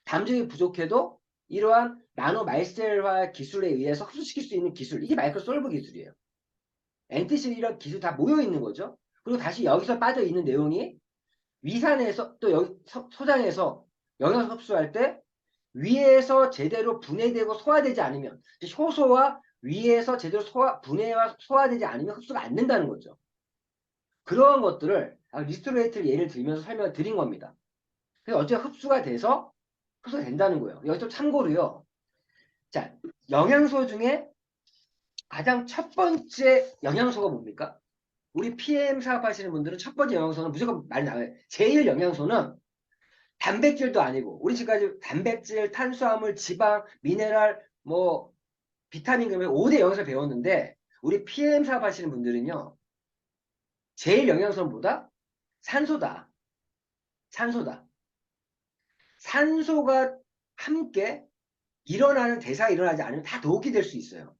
담즙이 부족해도 이러한 나노 마이셀화 기술에 의해서 흡수시킬 수 있는 기술. 이게 마이크로솔브 기술이에요. 엔티실 이런 기술 다 모여 있는 거죠. 그리고 다시 여기서 빠져 있는 내용이 위산에서 또 여기 소장에서 영양소 흡수할 때 위에서 제대로 분해되고 소화되지 않으면 효소와 위에서 제대로 분해와 소화되지 않으면 흡수가 안 된다는 거죠. 그러한 것들을 리스토레이트를 예를 들면서 설명을 드린 겁니다. 그래서 어쨌든 흡수가 돼서 흡수가 된다는 거예요. 여기서 참고로요. 자, 영양소 중에 가장 첫 번째 영양소가 뭡니까? 우리 PM 사업하시는 분들은 첫 번째 영양소는 무조건 많이 나와요. 제일 영양소는 단백질도 아니고 우리 지금까지 단백질, 탄수화물, 지방, 미네랄, 뭐 비타민 그러면 5대 영양소 배웠는데 우리 PM 사업하시는 분들은요. 제일 영양소는 뭐다? 산소다. 산소다. 산소가 함께 일어나는 대사가 일어나지 않으면 다 독이 될 수 있어요.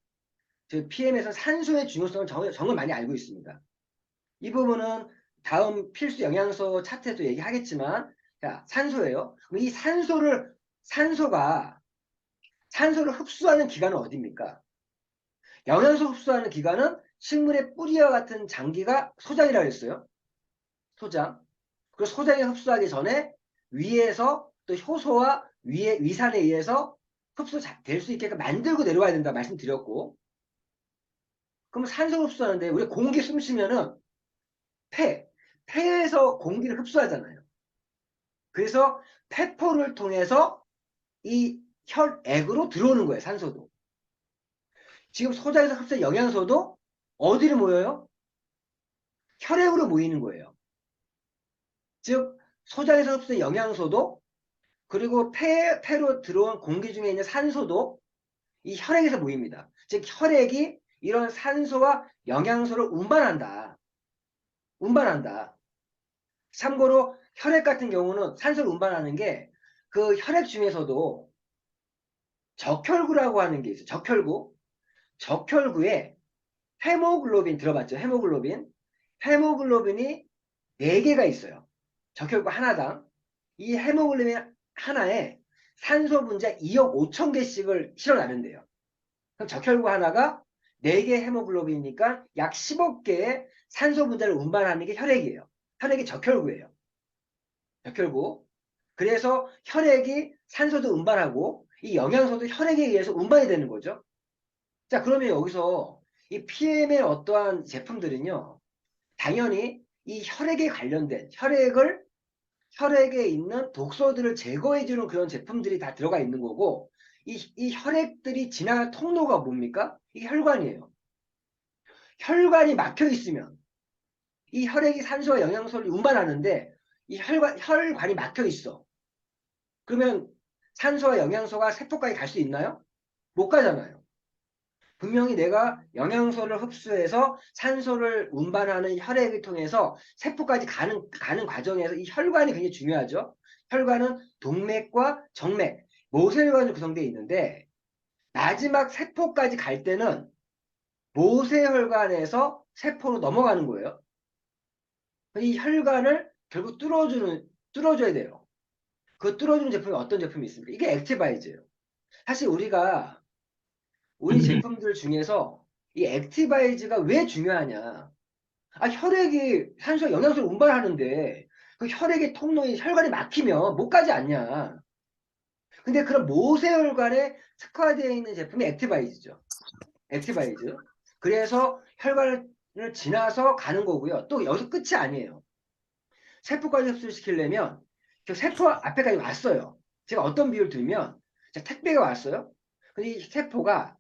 저 PM에서 산소의 중요성을 정말 많이 알고 있습니다. 이 부분은 다음 필수 영양소 차트에도 얘기하겠지만, 자, 산소예요. 그럼 이 산소를 흡수하는 기관은 어디입니까? 영양소 흡수하는 기관은 식물의 뿌리와 같은 장기가 소장이라고 했어요. 소장. 그 소장이 흡수하기 전에 위에서 또 효소와 위산에 의해서 흡수될 수 있게끔 만들고 내려와야 된다 말씀드렸고, 그럼 산소 흡수하는데 우리 공기 숨 쉬면은 폐에서 공기를 흡수하잖아요. 그래서 폐포를 통해서 이 혈액으로 들어오는 거예요. 산소도. 지금 소장에서 흡수한 영양소도 어디로 모여요? 혈액으로 모이는 거예요. 즉 소장에서 흡수된 영양소도 그리고 폐로 들어온 공기 중에 있는 산소도 이 혈액에서 모입니다. 즉 혈액이 이런 산소와 영양소를 운반한다. 운반한다. 참고로 혈액 같은 경우는 산소를 운반하는 게 그 혈액 중에서도 적혈구라고 하는 게 있어요. 적혈구. 적혈구에 헤모글로빈 들어봤죠? 헤모글로빈. 헤모글로빈이 4개가 있어요. 적혈구 하나당. 이 헤모글로빈 하나에 산소 분자 2억 5천 개씩을 실어나른대요. 그럼 적혈구 하나가 4개 헤모글로빈이니까 약 10억 개의 산소 분자를 운반하는 게 혈액이에요. 혈액이 적혈구예요. 적혈구. 그래서 혈액이 산소도 운반하고 이 영양소도 혈액에 의해서 운반이 되는 거죠. 자, 그러면 여기서 이 PM의 어떠한 제품들은요. 당연히 이 혈액에 관련된 혈액에 있는 독소들을 제거해주는 그런 제품들이 다 들어가 있는 거고 이 혈액들이 지나갈 통로가 뭡니까? 이게 혈관이에요. 혈관이 막혀 있으면 이 혈액이 산소와 영양소를 운반하는데 이 혈관이 막혀 있어. 그러면 산소와 영양소가 세포까지 갈 수 있나요? 못 가잖아요. 분명히 내가 영양소를 흡수해서 산소를 운반하는 혈액을 통해서 세포까지 가는 과정에서 이 혈관이 굉장히 중요하죠. 혈관은 동맥과 정맥, 모세혈관으로 구성되어 있는데 마지막 세포까지 갈 때는 모세혈관에서 세포로 넘어가는 거예요. 이 혈관을 결국 뚫어줘야 돼요. 그 뚫어주는 제품이 어떤 제품이 있습니까? 이게 액티바이즈예요. 사실 우리 제품들 중에서 이 액티바이즈가 왜 중요하냐? 아, 혈액이 산소 영양소를 운반하는데 그 혈액의 통로에 혈관이 막히면 못 가지 않냐? 근데 그런 모세혈관에 특화되어 있는 제품이 액티바이즈죠. 액티바이즈. 그래서 혈관을 지나서 가는 거고요. 또 여기서 끝이 아니에요. 세포까지 흡수시키려면 저 세포 앞에까지 왔어요. 제가 어떤 비유를 들면 자, 택배가 왔어요. 근데 이 세포가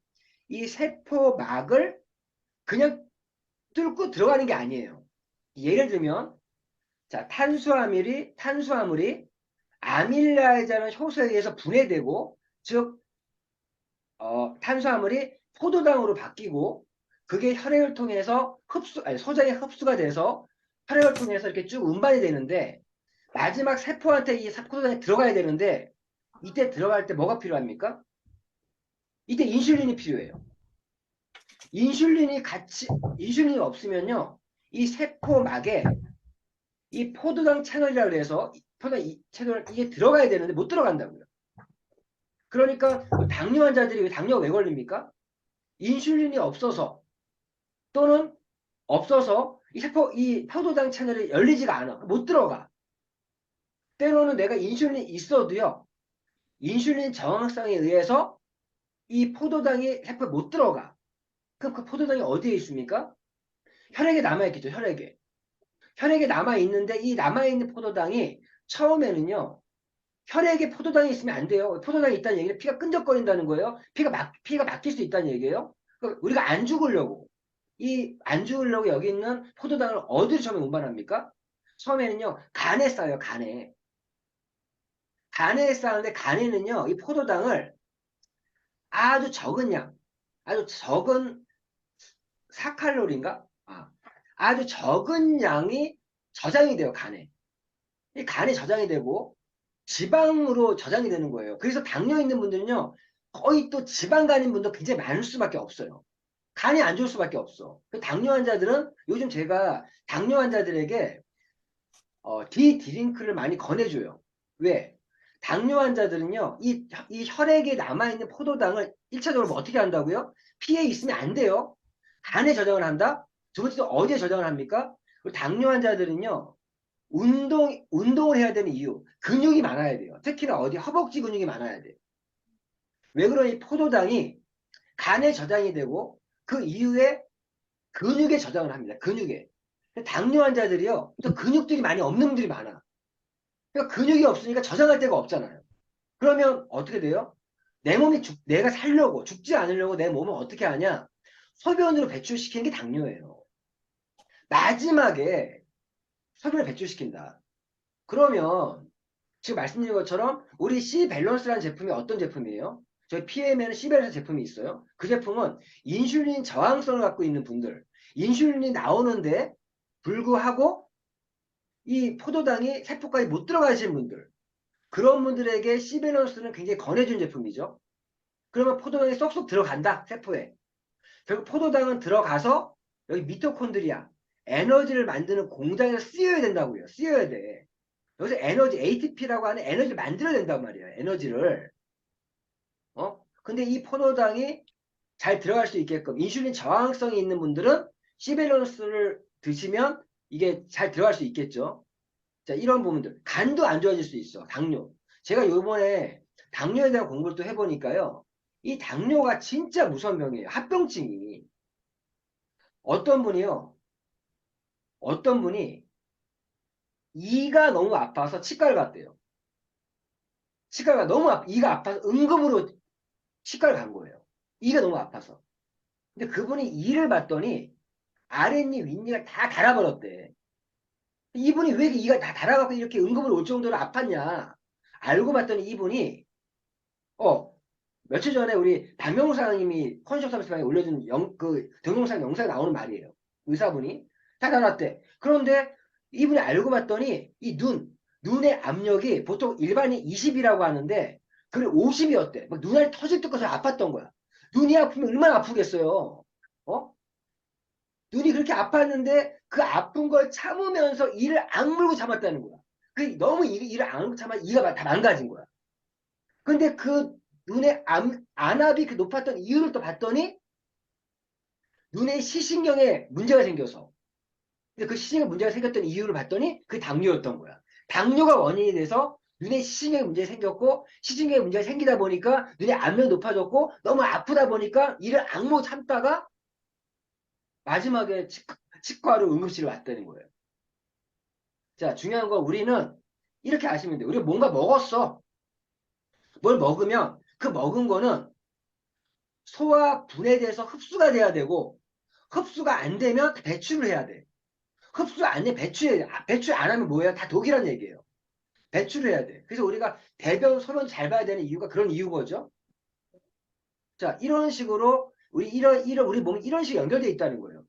이 세포막을 그냥 뚫고 들어가는 게 아니에요. 예를 들면 자, 탄수화물이 아밀라이자는 효소에 의해서 분해되고 즉 탄수화물이 포도당으로 바뀌고 그게 혈액을 통해서 소장에 흡수가 돼서 혈액을 통해서 이렇게 쭉 운반이 되는데 마지막 세포한테 이 포도당이 들어가야 되는데 이때 들어갈 때 뭐가 필요합니까? 이때 인슐린이 필요해요. 인슐린이 없으면요. 이 세포막에 이 포도당 채널이라고 해서 포도당 채널 이게 들어가야 되는데 못 들어간다고요. 그러니까 당뇨 환자들이 당뇨가 왜 걸립니까? 인슐린이 없어서 또는 없어서 이 포도당 채널이 열리지가 않아. 못 들어가. 때로는 내가 인슐린이 있어도요. 인슐린 저항성에 의해서 이 포도당이 세포에 못 들어가. 그럼 그 포도당이 어디에 있습니까? 혈액에 남아있겠죠. 혈액에 남아있는데 이 남아있는 포도당이 처음에는요. 혈액에 포도당이 있으면 안 돼요. 포도당이 있다는 얘기는 피가 끈적거린다는 거예요. 피가 막힐 수 있다는 얘기예요. 그러니까 우리가 안 죽으려고 안 죽으려고 여기 있는 포도당을 어디로 처음에 운반합니까? 처음에는요. 간에 쌓여요. 간에 쌓는데 간에는요. 이 포도당을 아주 적은 양, 아주 적은 4칼로리인가? 아주 적은 양이 저장이 돼요. 간에. 이 간에 저장이 되고 지방으로 저장이 되는 거예요. 그래서 당뇨 있는 분들은요. 거의 또 지방간인 분도 굉장히 많을 수밖에 없어요. 간이 안 좋을 수밖에 없어. 그 당뇨 환자들은 요즘 제가 당뇨 환자들에게 디드링크를 많이 권해줘요. 왜? 당뇨 환자들은요, 이 혈액에 남아있는 포도당을 1차적으로 뭐 어떻게 한다고요? 피에 있으면 안 돼요. 간에 저장을 한다? 두 번째로 어디에 저장을 합니까? 당뇨 환자들은요, 운동을 해야 되는 이유, 근육이 많아야 돼요. 특히나 어디 허벅지 근육이 많아야 돼요. 왜 그러니 포도당이 간에 저장이 되고 그 이후에 근육에 저장을 합니다. 근육에. 당뇨 환자들이요, 또 근육들이 많이 없는 분들이 많아. 그러니까 근육이 없으니까 저장할 데가 없잖아요. 그러면 어떻게 돼요? 내가 살려고, 죽지 않으려고 내 몸을 어떻게 하냐? 소변으로 배출시키는 게 당뇨예요. 마지막에 소변을 배출시킨다. 그러면 지금 말씀드린 것처럼 우리 C 밸런스라는 제품이 어떤 제품이에요? 저희 PM에는 C 밸런스 제품이 있어요. 그 제품은 인슐린 저항성을 갖고 있는 분들, 인슐린이 나오는데 불구하고 이 포도당이 세포까지 못 들어가시는 분들, 그런 분들에게 C 밸런스는 굉장히 권해준 제품이죠. 그러면 포도당이 쏙쏙 들어간다, 세포에. 결국 포도당은 들어가서 여기 미토콘드리아, 에너지를 만드는 공장에서 쓰여야 된다고요. 쓰여야 돼. 여기서 에너지, ATP라고 하는 에너지를 만들어야 된단 말이에요. 에너지를. 근데 이 포도당이 잘 들어갈 수 있게끔 인슐린 저항성이 있는 분들은 시밸런스를 드시면 이게 잘 들어갈 수 있겠죠. 자, 이런 부분들. 간도 안 좋아질 수 있어. 당뇨. 제가 요번에 당뇨에 대한 공부를 또 해보니까요. 이 당뇨가 진짜 무서운 병이에요. 합병증이. 어떤 분이요. 어떤 분이 이가 너무 아파서 치과를 갔대요. 치과가 너무 이가 아파서 응급으로 치과를 간 거예요. 이가 너무 아파서. 근데 그분이 이를 봤더니 아랫니, 윗니가 다 달아버렸대. 이분이 왜 이가 다 달아갖고 이렇게 응급으로 올 정도로 아팠냐. 알고 봤더니 이분이, 어, 며칠 전에 우리 박명수님이 컨디션 서비스방에 올려준 동영상 영상에 나오는 말이에요. 의사분이 다 나눴대. 그런데 이분이 알고 봤더니 이 눈의 압력이 보통 일반이 20이라고 하는데 그게 50이었대. 막 눈알이 터질 때까지 아팠던 거야. 눈이 아프면 얼마나 아프겠어요. 어? 눈이 그렇게 아팠는데 그 아픈 걸 참으면서 이를 악물고 참았다는 거야. 그 너무 이를 악물고 참아 이가 다 망가진 거야. 근데 그 눈의 안압이 그 높았던 이유를 또 봤더니 눈의 시신경에 문제가 생겨서. 근데 그 시신경에 문제가 생겼던 이유를 봤더니 그 당뇨였던 거야. 당뇨가 원인이 돼서 눈에 시신경에 문제가 생겼고 시신경에 문제가 생기다 보니까 눈의 압력이 높아졌고 너무 아프다 보니까 이를 악물고 참다가 마지막에 치과로 응급실에 왔다는 거예요. 자, 중요한 건 우리는 이렇게 아시면 돼요. 우리가 뭔가 먹었어. 뭘 먹으면 그 먹은 거는 소화 분해돼서 흡수가 돼야 되고 흡수가 안 되면 배출을 해야 돼. 흡수 안 돼, 배출해야 돼. 배출 안 하면 뭐예요? 다 독이란 얘기예요. 배출을 해야 돼. 그래서 우리가 대변, 소변 잘 봐야 되는 이유가 그런 이유인 거죠. 자, 이런 식으로 우리 몸이 이런 식으로 연결되어 있다는 거예요.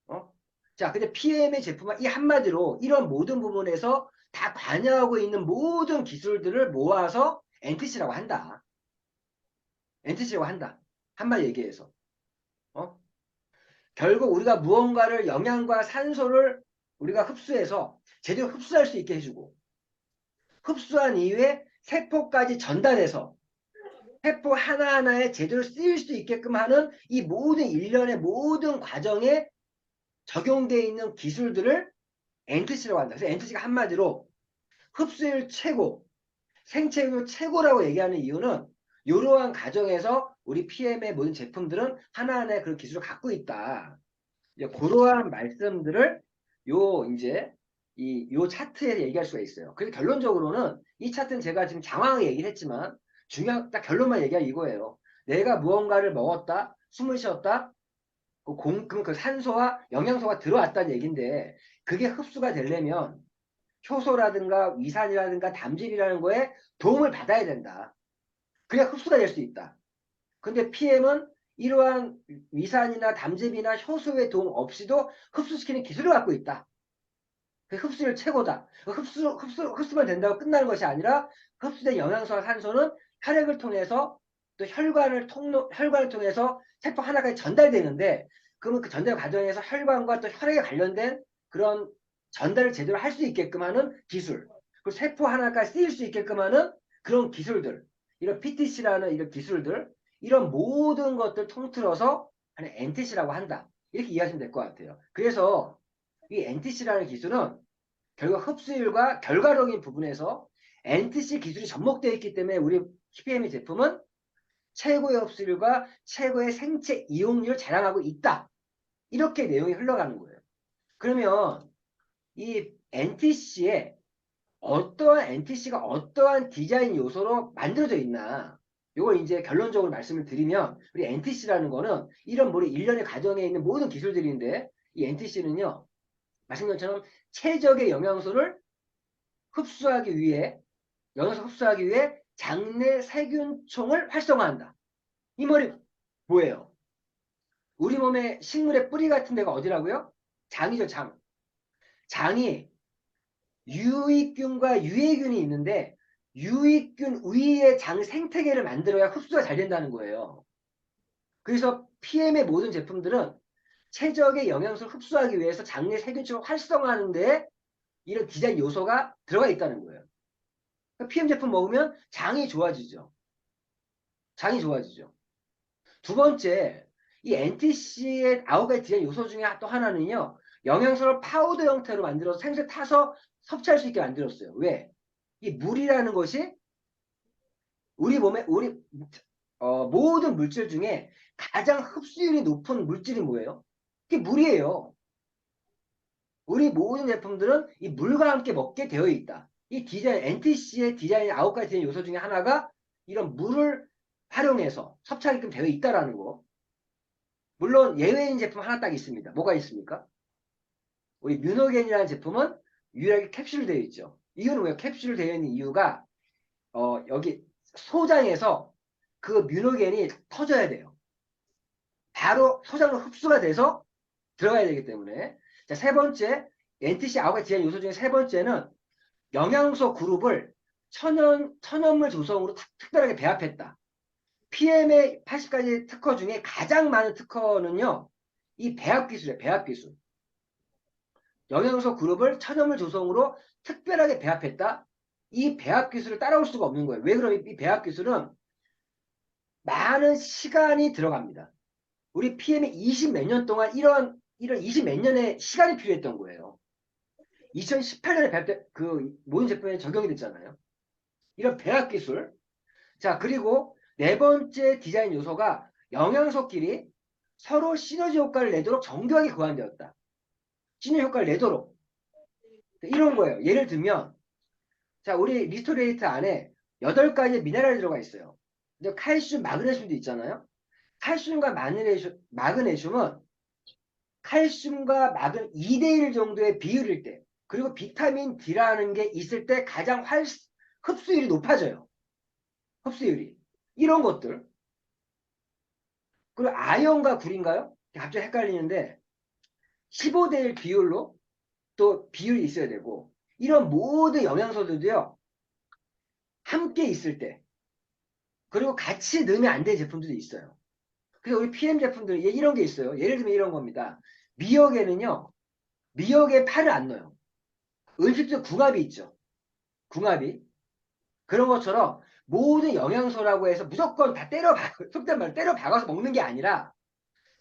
어? 자, 근데 PM의 제품은 이 한마디로 이런 모든 부분에서 다 관여하고 있는 모든 기술들을 모아서 NTC라고 한다. NTC라고 한다. 한마디 얘기해서. 어? 결국 우리가 무언가를 영양과 산소를 우리가 흡수해서 제대로 흡수할 수 있게 해주고 흡수한 이후에 세포까지 전달해서 세포 하나하나에 제대로 쓰일 수 있게끔 하는 이 모든 일련의 모든 과정에 적용되어 있는 기술들을 NTC라고 한다. 그래서 NTC가 한마디로 흡수율 최고, 생체율 최고라고 얘기하는 이유는 이러한 과정에서 우리 PM의 모든 제품들은 하나하나의 그런 기술을 갖고 있다. 이제 그러한 말씀들을 이제 요 차트에 얘기할 수가 있어요. 그래서 결론적으로는 이 차트는 제가 지금 장황하게 얘기를 했지만 중요한 딱 결론만 얘기하면 이거예요. 내가 무언가를 먹었다, 숨을 쉬었다, 그럼 그 산소와 영양소가 들어왔다는 얘기인데 그게 흡수가 되려면 효소라든가 위산이라든가 담즙이라는 거에 도움을 받아야 된다. 그래야 흡수가 될 수 있다. 근데 PM은 이러한 위산이나 담즙이나 효소의 도움 없이도 흡수시키는 기술을 갖고 있다. 그 흡수율 최고다. 흡수만 된다고 끝나는 것이 아니라 흡수된 영양소와 산소는 혈액을 통해서 또 혈관을 통해서 세포 하나까지 전달되는데 그러면 그 전달 과정에서 혈관과 또 혈액에 관련된 그런 전달을 제대로 할 수 있게끔 하는 기술. 그리고 세포 하나까지 쓰일 수 있게끔 하는 그런 기술들. 이런 PTC라는 이런 기술들. 이런 모든 것들 통틀어서 하는 NTC라고 한다. 이렇게 이해하시면 될 것 같아요. 그래서 이 NTC라는 기술은 결국 흡수율과 결과적인 부분에서 NTC 기술이 접목되어 있기 때문에 우리 PPM의 제품은 최고의 흡수율과 최고의 생체 이용률을 자랑하고 있다. 이렇게 내용이 흘러가는 거예요. 그러면 이 NTC가 어떠한 디자인 요소로 만들어져 있나? 이걸 이제 결론적으로 말씀을 드리면 우리 NTC라는 거는 이런 우리 일련의 과정에 있는 모든 기술들인데 이 NTC는요. 말씀드린 것처럼 최적의 영양소 흡수하기 위해 장내 세균총을 활성화한다. 이 말이 뭐예요? 우리 몸의 식물의 뿌리 같은 데가 어디라고요? 장이죠, 장. 장이 유익균과 유해균이 있는데 유익균 위에 장 생태계를 만들어야 흡수가 잘 된다는 거예요. 그래서 PM의 모든 제품들은 최적의 영양소를 흡수하기 위해서 장내 세균총을 활성화하는 데 이런 디자인 요소가 들어가 있다는 거예요. PM 제품 먹으면 장이 좋아지죠. 장이 좋아지죠. 두 번째, 이 NTC의 9가지 디자인 요소 중에 또 하나는요. 영양소를 파우더 형태로 만들어서 생수에 타서 섭취할 수 있게 만들었어요. 왜? 이 물이라는 것이 우리 모든 물질 중에 가장 흡수율이 높은 물질이 뭐예요? 그게 물이에요. 우리 모든 제품들은 이 물과 함께 먹게 되어 있다. 이 디자인, NTC의 디자인 9가지 디자인 요소 중에 하나가 이런 물을 활용해서 섭취하게끔 되어 있다라는 거. 물론 예외인 제품 하나 딱 있습니다. 뭐가 있습니까? 우리 뮤노겐이라는 제품은 유일하게 캡슐 되어 있죠. 이유는 왜요? 캡슐 되어 있는 이유가 여기 소장에서 그 뮤노겐이 터져야 돼요. 바로 소장으로 흡수가 돼서 들어가야 되기 때문에. 자, 세 번째, NTC 9가지 디자인 요소 중에 세 번째는 영양소 그룹을 천연물 조성으로 특별하게 배합했다. PM의 80가지 특허 중에 가장 많은 특허는요, 이 배합 기술이에요, 배합 기술. 영양소 그룹을 천연물 조성으로 특별하게 배합했다. 이 배합 기술을 따라올 수가 없는 거예요. 왜 그러면 이 배합 기술은 많은 시간이 들어갑니다. 우리 PM이 20 몇 년 동안 이런 20 몇 년의 시간이 필요했던 거예요. 2018년에 배합된 그 모든 제품에 적용이 됐잖아요. 이런 배합 기술. 자, 그리고 네 번째 디자인 요소가 영양소끼리 서로 시너지 효과를 내도록 정교하게 고안되었다. 시너지 효과를 내도록. 이런 거예요. 예를 들면, 자, 우리 리스토레이트 안에 8가지 미네랄이 들어가 있어요. 근데 칼슘, 마그네슘도 있잖아요. 칼슘과 마그네슘은 칼슘과 마그는 2대1 정도의 비율일 때, 그리고 비타민 D라는 게 있을 때 가장 흡수율이 높아져요. 흡수율이. 이런 것들. 그리고 아연과 굴인가요? 갑자기 헷갈리는데 15대1 비율로 또 비율이 있어야 되고, 이런 모든 영양소들도요, 함께 있을 때, 그리고 같이 넣으면 안 되는 제품들도 있어요. 그래서 우리 PM 제품들 이런 게 있어요. 예를 들면 이런 겁니다. 미역에는요, 미역에 파를 안 넣어요. 음식도 궁합이 있죠. 궁합이. 그런 것처럼 모든 영양소라고 해서 무조건 다 속된 말로 때려 박아서 먹는 게 아니라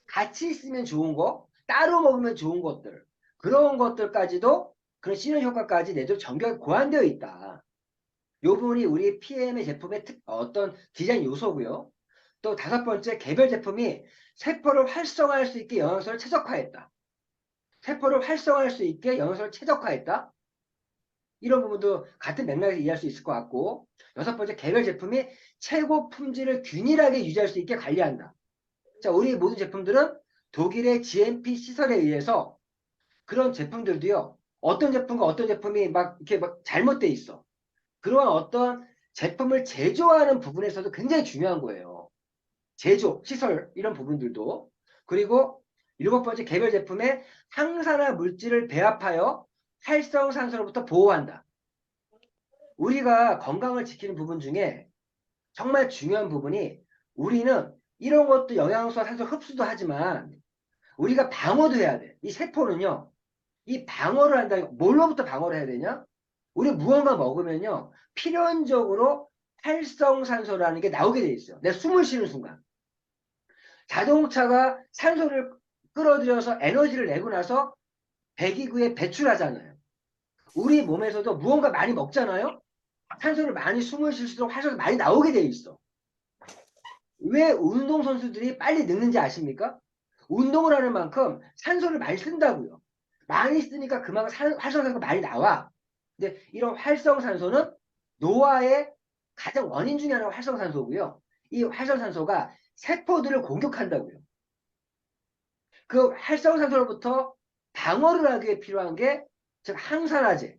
같이 있으면 좋은 거, 따로 먹으면 좋은 것들, 그런 것들까지도 그런 시너지 효과까지 내도록 정교하게 고안되어 있다. 요 부분이 우리 PM의 제품의 어떤 디자인 요소고요. 또 다섯 번째, 개별 제품이 세포를 활성화할 수 있게 영양소를 최적화했다. 세포를 활성화할 수 있게 영양소를 최적화했다. 이런 부분도 같은 맥락에서 이해할 수 있을 것 같고, 여섯 번째, 개별 제품이 최고 품질을 균일하게 유지할 수 있게 관리한다. 자, 우리 모든 제품들은 독일의 GMP 시설에 의해서 그런 제품들도요, 어떤 제품과 어떤 제품이 막 이렇게 막 잘못돼 있어. 그러한 어떤 제품을 제조하는 부분에서도 굉장히 중요한 거예요. 제조, 시설, 이런 부분들도. 그리고 일곱 번째, 개별 제품에 항산화 물질을 배합하여 활성산소로부터 보호한다. 우리가 건강을 지키는 부분 중에 정말 중요한 부분이, 우리는 이런 것도 영양소와 산소 흡수도 하지만 우리가 방어도 해야 돼. 이 세포는요, 이 방어를 한다. 뭘로부터 방어를 해야 되냐? 우리 무언가 먹으면요, 필연적으로 활성산소라는 게 나오게 돼 있어요. 내 숨을 쉬는 순간. 자동차가 산소를 끌어들여서 에너지를 내고 나서 배기구에 배출하잖아요. 우리 몸에서도 무언가 많이 먹잖아요. 산소를 많이 숨을 쉴수록 활성산소 많이 나오게 돼 있어. 왜 운동선수들이 빨리 늙는지 아십니까? 운동을 하는 만큼 산소를 많이 쓴다고요. 많이 쓰니까 그만큼 활성산소가 많이 나와. 근데 이런 활성산소는 노화의 가장 원인 중에 하나가 활성산소고요. 이 활성산소가 세포들을 공격한다고요. 그 활성산소로부터 방어를 하기 위해 필요한 게, 즉 항산화제,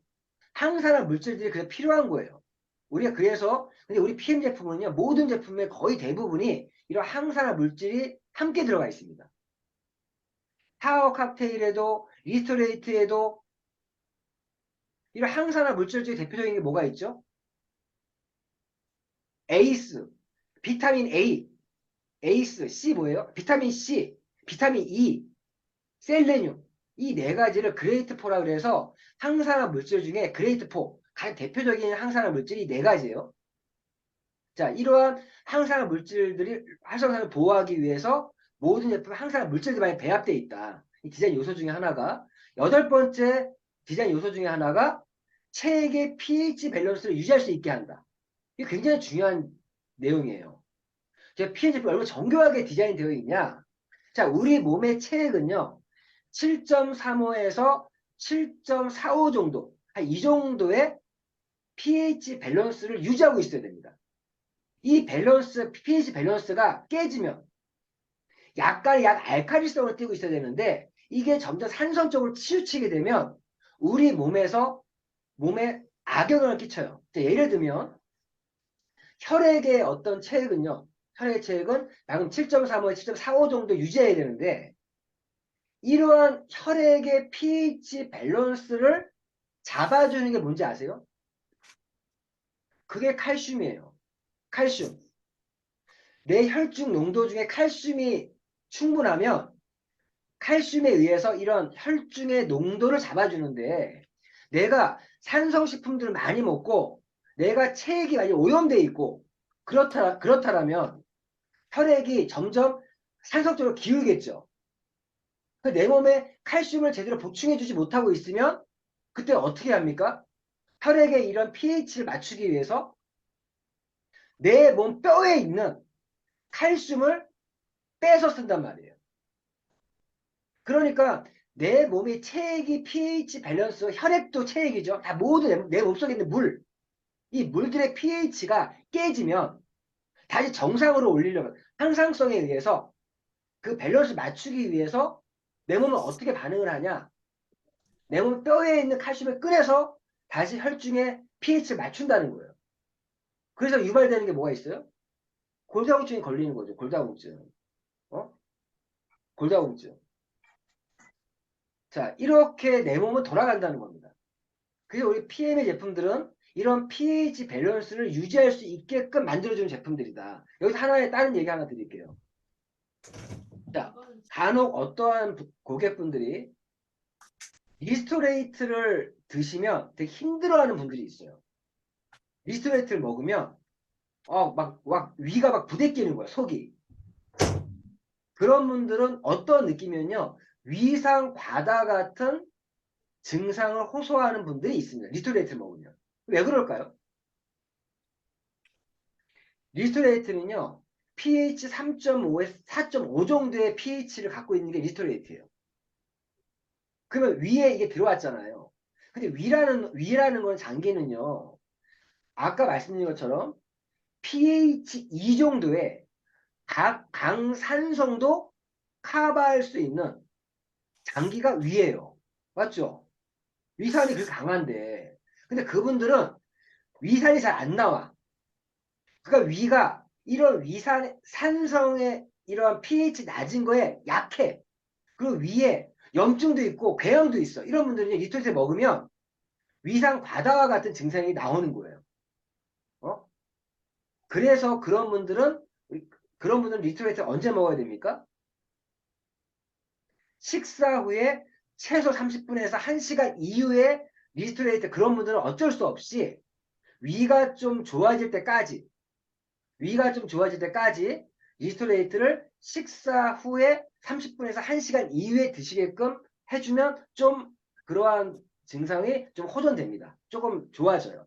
항산화 물질들이 그래서 필요한 거예요. 우리가 그래서, 근데 우리 PM 제품은요, 모든 제품의 거의 대부분이 이런 항산화 물질이 함께 들어가 있습니다. 타워 칵테일에도, 리스토레이트에도 이런 항산화 물질 중에 대표적인 게 뭐가 있죠? 에이스, 비타민 A, 에이스, C 뭐예요? 비타민 C, 비타민 E, 셀레늄. 이 네 가지를 그레이트4라 그래서 항산화 물질 중에 그레이트4, 가장 대표적인 항산화 물질이 네 가지예요. 자, 이러한 항산화 물질들이 활성산을 보호하기 위해서 모든 제품에 항산화 물질들이 많이 배합되어 있다. 이 디자인 요소 중에 하나가. 여덟 번째 디자인 요소 중에 하나가 체액의 pH 밸런스를 유지할 수 있게 한다. 이게 굉장히 중요한 내용이에요. 제가 pH 제품이 얼마나 정교하게 디자인되어 있냐. 자, 우리 몸의 체액은요, 7.35에서 7.45 정도, 한 이 정도의 pH 밸런스를 유지하고 있어야 됩니다. 이 밸런스, pH 밸런스가 깨지면 약간 알칼리성을 띠고 있어야 되는데, 이게 점점 산성적으로 치우치게 되면 우리 몸에 악영향을 끼쳐요. 예를 들면 혈액의 어떤 체액은요, 혈액의 체액은 방금 7.35, 7.45 정도 유지해야 되는데 이러한 혈액의 pH 밸런스를 잡아주는 게 뭔지 아세요? 그게 칼슘이에요. 칼슘. 내 혈중 농도 중에 칼슘이 충분하면 칼슘에 의해서 이런 혈중의 농도를 잡아주는데 내가 산성식품들을 많이 먹고 내가 체액이 많이 오염돼 있고 그렇다라면 혈액이 점점 산성 쪽으로 기울겠죠. 내 몸에 칼슘을 제대로 보충해주지 못하고 있으면 그때 어떻게 합니까? 혈액의 이런 pH를 맞추기 위해서 내 몸 뼈에 있는 칼슘을 빼서 쓴단 말이에요. 그러니까 내 몸의 체액이 pH 밸런스, 혈액도 체액이죠. 다 모두 내 몸속에 있는 물, 이 물들의 pH가 깨지면 다시 정상으로 올리려면 항상성에 의해서 그 밸런스 맞추기 위해서 내 몸은 어떻게 반응을 하냐? 내 몸 뼈에 있는 칼슘을 꺼내서 다시 혈중의 pH를 맞춘다는 거예요. 그래서 유발되는 게 뭐가 있어요? 골다공증이 걸리는 거죠. 골다공증. 어? 골다공증. 자, 이렇게 내 몸은 돌아간다는 겁니다. 그래서 우리 PM의 제품들은 이런 pH 밸런스를 유지할 수 있게끔 만들어주는 제품들이다. 여기서 하나의 다른 얘기 하나 드릴게요. 자, 간혹 어떠한 고객분들이 리스토레이트를 드시면 되게 힘들어하는 분들이 있어요. 리스토레이트를 먹으면 막 위가 막 부대끼는 거야, 속이. 그런 분들은 어떤 느낌이면요, 위상 과다 같은 증상을 호소하는 분들이 있습니다. 리스토레이트를 먹으면. 왜 그럴까요? 리스토레이트는요, pH 3.5에서 4.5 정도의 pH를 갖고 있는 게 리스토레이트예요. 그러면 위에 이게 들어왔잖아요. 근데 위라는 건 장기는요, 아까 말씀드린 것처럼 pH 2 정도의 강산성도 커버할 수 있는 장기가 위에요. 맞죠? 위산이 그렇게 강한데. 근데 그분들은 위산이 잘 안 나와. 그러니까 위가 이런 산성의 이러한 pH 낮은 거에 약해. 그리고 위에 염증도 있고 궤양도 있어. 이런 분들은 리토리스 먹으면 위산 과다와 같은 증상이 나오는 거예요. 어? 그래서 그런 분들은 리토리스 언제 먹어야 됩니까? 식사 후에 최소 30분에서 1시간 이후에 리스토레이트 그런 분들은 어쩔 수 없이 위가 좀 좋아질 때까지 리스토레이트를 식사 후에 30분에서 1시간 이후에 드시게끔 해주면 좀 그러한 증상이 좀 호전됩니다. 조금 좋아져요.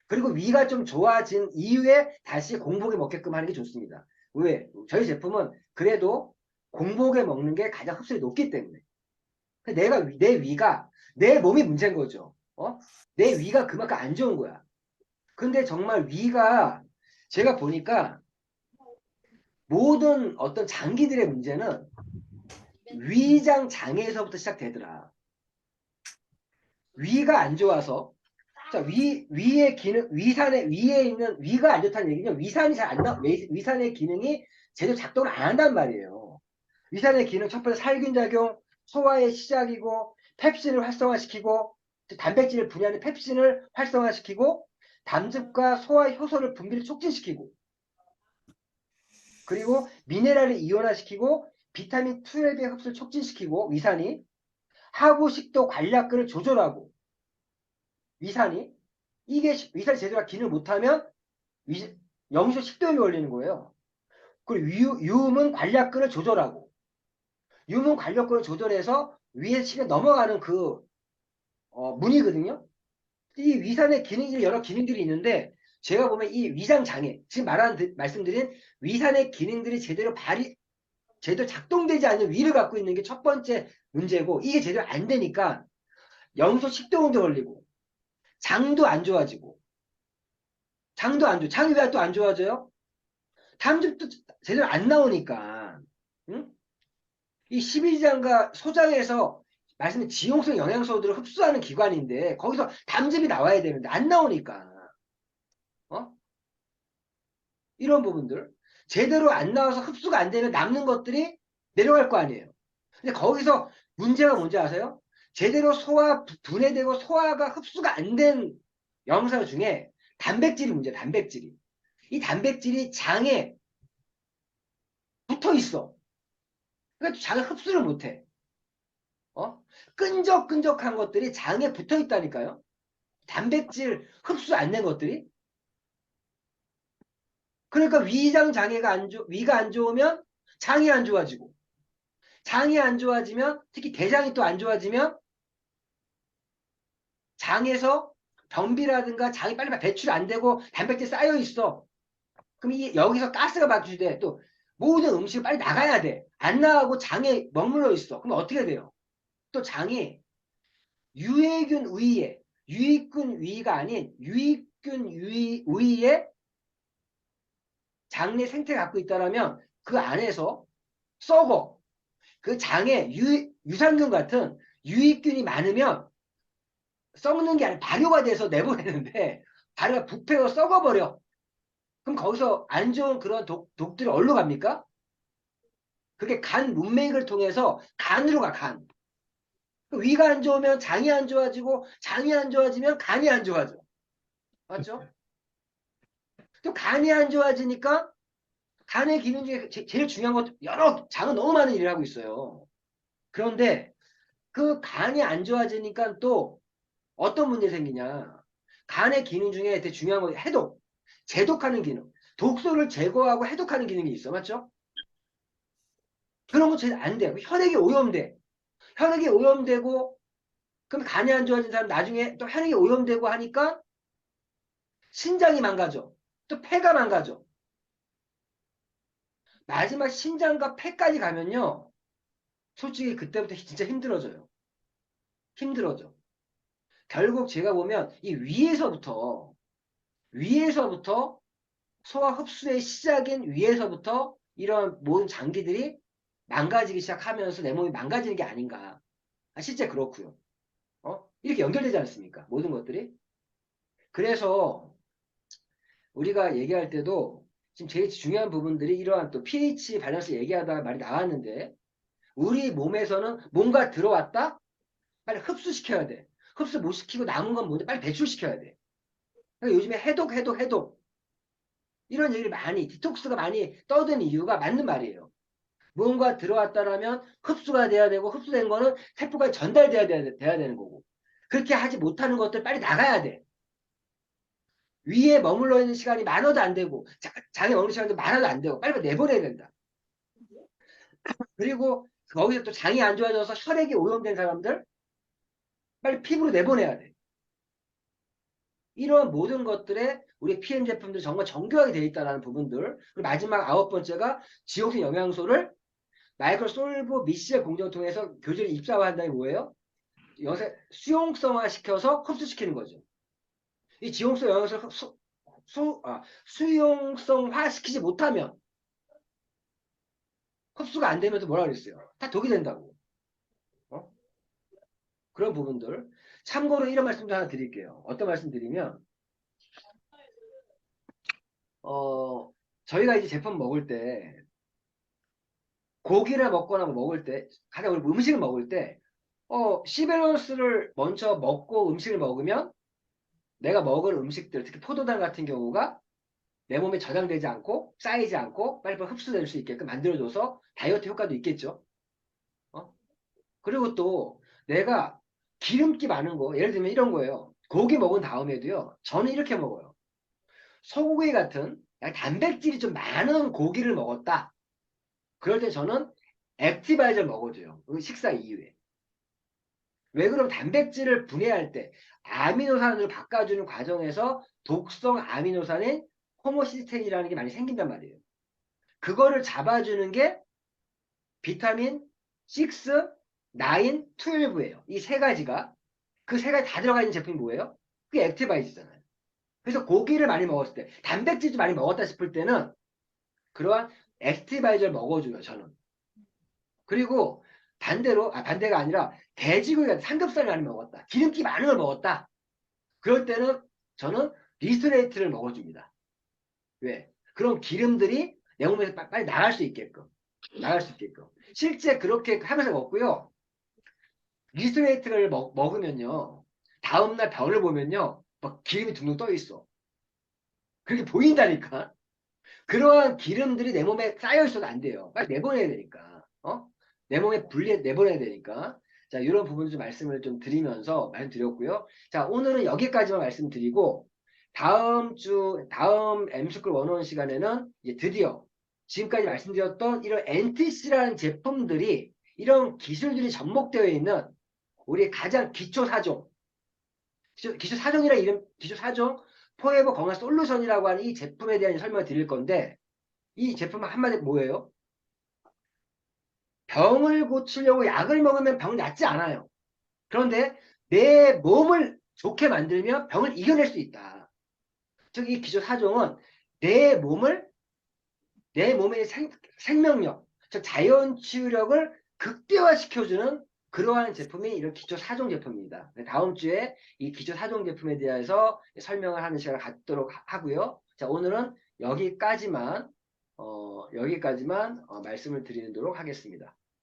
그리고 위가 좀 좋아진 이후에 다시 공복에 먹게끔 하는 게 좋습니다. 왜? 저희 제품은 그래도 공복에 먹는 게 가장 흡수율이 높기 때문에. 내 위가 내 몸이 문제인 거죠. 내 위가 그만큼 안 좋은 거야. 근데 정말 위가 제가 보니까 모든 어떤 장기들의 문제는 위장 장애에서부터 시작되더라. 위가 안 좋아서 자, 위의 기능, 위에 있는 위가 안 좋다는 얘기는 위산이 잘 안 나, 위산의 기능이 제대로 작동을 안 한단 말이에요. 위산의 기능, 첫 번째 살균작용, 소화의 시작이고, 펩신을 활성화시키고, 단백질을 분해하는 펩신을 활성화시키고, 담즙과 소화 효소를 분비를 촉진시키고, 그리고 미네랄을 이온화시키고, 비타민 12의 흡수를 촉진시키고, 위산이, 하부 식도 관략근을 조절하고, 위산이, 이게 위산이 제대로 기능을 못하면, 영소 식도염이 걸리는 거예요. 그리고 유음은 관략근을 조절하고, 유문 관력근을 조절해서 위에 치면 넘어가는 문이거든요. 이 위산의 기능이 여러 기능들이 있는데 제가 보면 이 위장 장애, 지금 말씀드린 위산의 기능들이 제대로 작동되지 않는 위를 갖고 있는 게 첫 번째 문제고 이게 제대로 안 되니까 영소 식도염도 걸리고 장도 안 좋아지고 장이 왜 또 안 좋아져요? 담즙도 제대로 안 나오니까 응? 이 십이지장과 소장에서 말씀드린 지용성 영양소들을 흡수하는 기관인데 거기서 담즙이 나와야 되는데 안 나오니까 이런 부분들 제대로 안 나와서 흡수가 안 되면 남는 것들이 내려갈 거 아니에요. 근데 거기서 문제가 뭔지 아세요? 제대로 분해되고 소화가 흡수가 안 된 영양소 중에 단백질이 문제야, 단백질이. 이 단백질이 장에 붙어 있어. 그러니까 장에 흡수를 못 해. 끈적끈적한 것들이 장에 붙어 있다니까요. 단백질 흡수 안 된 것들이. 그러니까 위장 장애가 위가 안 좋으면 장이 안 좋아지고, 장이 안 좋아지면, 특히 대장이 또 안 좋아지면 장에서 변비라든가 장이 빨리 배출 안 되고 단백질 쌓여 있어. 그럼 여기서 가스가 방출돼. 또 모든 음식이 빨리 나가야 돼. 안 나가고 장에 머물러 있어. 그럼 어떻게 돼요? 또 장이 유해균 위에, 유익균 위가 아닌 유익균 위에 장내 생태가 갖고 있다라면 그 안에서 썩어. 그 장에 유산균 같은 유익균이 많으면 썩는 게 아니라 발효가 돼서 내보내는데 발효가 부패로 썩어버려. 그럼 거기서 안 좋은 그런 독들이 어디로 갑니까? 그게 간 문맥을 통해서 간으로 가, 간. 위가 안 좋으면 장이 안 좋아지고 장이 안 좋아지면 간이 안 좋아져. 맞죠? 또 간이 안 좋아지니까 간의 기능 중에 제일 중요한 것, 장은 너무 많은 일을 하고 있어요. 그런데 그 간이 안 좋아지니까 또 어떤 문제 생기냐. 간의 기능 중에 되게 중요한 건 해독, 제독하는 기능. 독소를 제거하고 해독하는 기능이 있어. 맞죠? 그런 거 제일 안 돼. 혈액이 오염돼. 혈액이 오염되고, 그럼 간이 안 좋아진 사람 나중에 또 혈액이 오염되고 하니까 신장이 망가져. 또 폐가 망가져. 마지막 신장과 폐까지 가면요. 솔직히 그때부터 진짜 힘들어져요. 힘들어져. 결국 제가 보면 이 위에서부터 소화 흡수의 시작인 위에서부터 이런 모든 장기들이 망가지기 시작하면서 내 몸이 망가지는 게 아닌가. 실제 그렇고요. 이렇게 연결되지 않습니까? 모든 것들이. 그래서 우리가 얘기할 때도 지금 제일 중요한 부분들이 이러한 또 pH 밸런스 얘기하다가 말이 나왔는데 우리 몸에서는 뭔가 들어왔다? 빨리 흡수시켜야 돼. 흡수 못 시키고 남은 건 뭔데? 빨리 배출시켜야 돼. 그러니까 요즘에 해독 이런 얘기를 많이 디톡스가 많이 떠든 이유가 맞는 말이에요. 뭔가 들어왔다라면 흡수가 돼야 되고 흡수된 거는 세포가 돼야 되는 거고 그렇게 하지 못하는 것들 빨리 나가야 돼. 위에 머물러 있는 시간이 많아도 안 되고 장에 머무는 시간도 많아도 안 되고 빨리 내보내야 된다. 그리고 거기서 또 장이 안 좋아져서 혈액이 오염된 사람들 빨리 피부로 내보내야 돼. 이런 모든 것들에 우리 PM 제품들 정말 정교하게 되어 있다는 부분들. 그리고 마지막 9번째가 지옥식 영양소를 마이크로솔브 미시엘 공정을 통해서 교재를 입사화한다는 게 뭐예요? 요새 수용성화 시켜서 흡수시키는 거죠. 이 지용성 영양소를 수용성화 시키지 못하면 흡수가 안 되면 또 뭐라 그랬어요? 다 독이 된다고. 어? 그런 부분들. 참고로 이런 말씀도 하나 드릴게요. 어떤 말씀 드리면, 저희가 이제 제품 먹을 때, 고기를 먹거나 뭐 먹을 때, 가령 우리 음식을 먹을 때, C밸런스를 먼저 먹고 음식을 먹으면 내가 먹을 음식들, 특히 포도당 같은 경우가 내 몸에 저장되지 않고 쌓이지 않고 빨리빨리 흡수될 수 있게끔 만들어줘서 다이어트 효과도 있겠죠. 어? 그리고 또 내가 기름기 많은 거, 예를 들면 이런 거예요. 고기 먹은 다음에도요. 저는 이렇게 먹어요. 소고기 같은 단백질이 좀 많은 고기를 먹었다. 그럴 때 저는 액티바이저를 먹어줘요. 식사 이후에. 왜 그러면 단백질을 분해할 때 아미노산으로 바꿔주는 과정에서 독성 아미노산인 호모시스테인이라는 게 많이 생긴단 말이에요. 그거를 잡아주는 게 비타민 6, 9, 12예요. 이 세 가지가. 그 세 가지 다 들어가 있는 제품이 뭐예요? 그게 액티바이즈잖아요. 그래서 고기를 많이 먹었을 때, 단백질도 많이 먹었다 싶을 때는 그러한 액티바이저를 먹어줘요, 저는. 그리고 반대가 아니라 돼지고기가 삼겹살을 많이 먹었다. 기름기 많은 걸 먹었다. 그럴 때는 저는 리스토레이트를 먹어줍니다. 왜? 그럼 기름들이 내 몸에서 빨리 나갈 수 있게끔. 실제 그렇게 하면서 먹고요. 리스토레이트를 먹으면요. 다음날 병을 보면요. 막 기름이 둥둥 떠 있어. 그렇게 보인다니까. 그러한 기름들이 내 몸에 쌓여 있어도 안 돼요. 빨리 내보내야 되니까. 내 몸에 내보내야 되니까. 자, 이런 부분 좀 말씀을 좀 드리면서 말씀드렸고요. 자, 오늘은 여기까지만 말씀드리고, 다음 M스쿨 101 시간에는 이제 드디어 지금까지 말씀드렸던 이런 NTC라는 제품들이 이런 기술들이 접목되어 있는 우리 가장 기초 사종, 기초 사종, 포에버 건강 솔루션이라고 하는 이 제품에 대한 설명을 드릴 건데, 이 제품은 한마디 뭐예요? 병을 고치려고 약을 먹으면 병은 낫지 않아요. 그런데 내 몸을 좋게 만들면 병을 이겨낼 수 있다. 즉, 이 기초 사종은 내 몸을, 내 몸의 생명력, 즉 자연 치유력을 극대화시켜주는 그러한 제품이 이런 기초 사종 제품입니다. 다음 주에 이 기초 사종 제품에 대해서 설명을 하는 시간을 갖도록 하고요. 자, 오늘은 여기까지만 말씀을 드리도록 하겠습니다.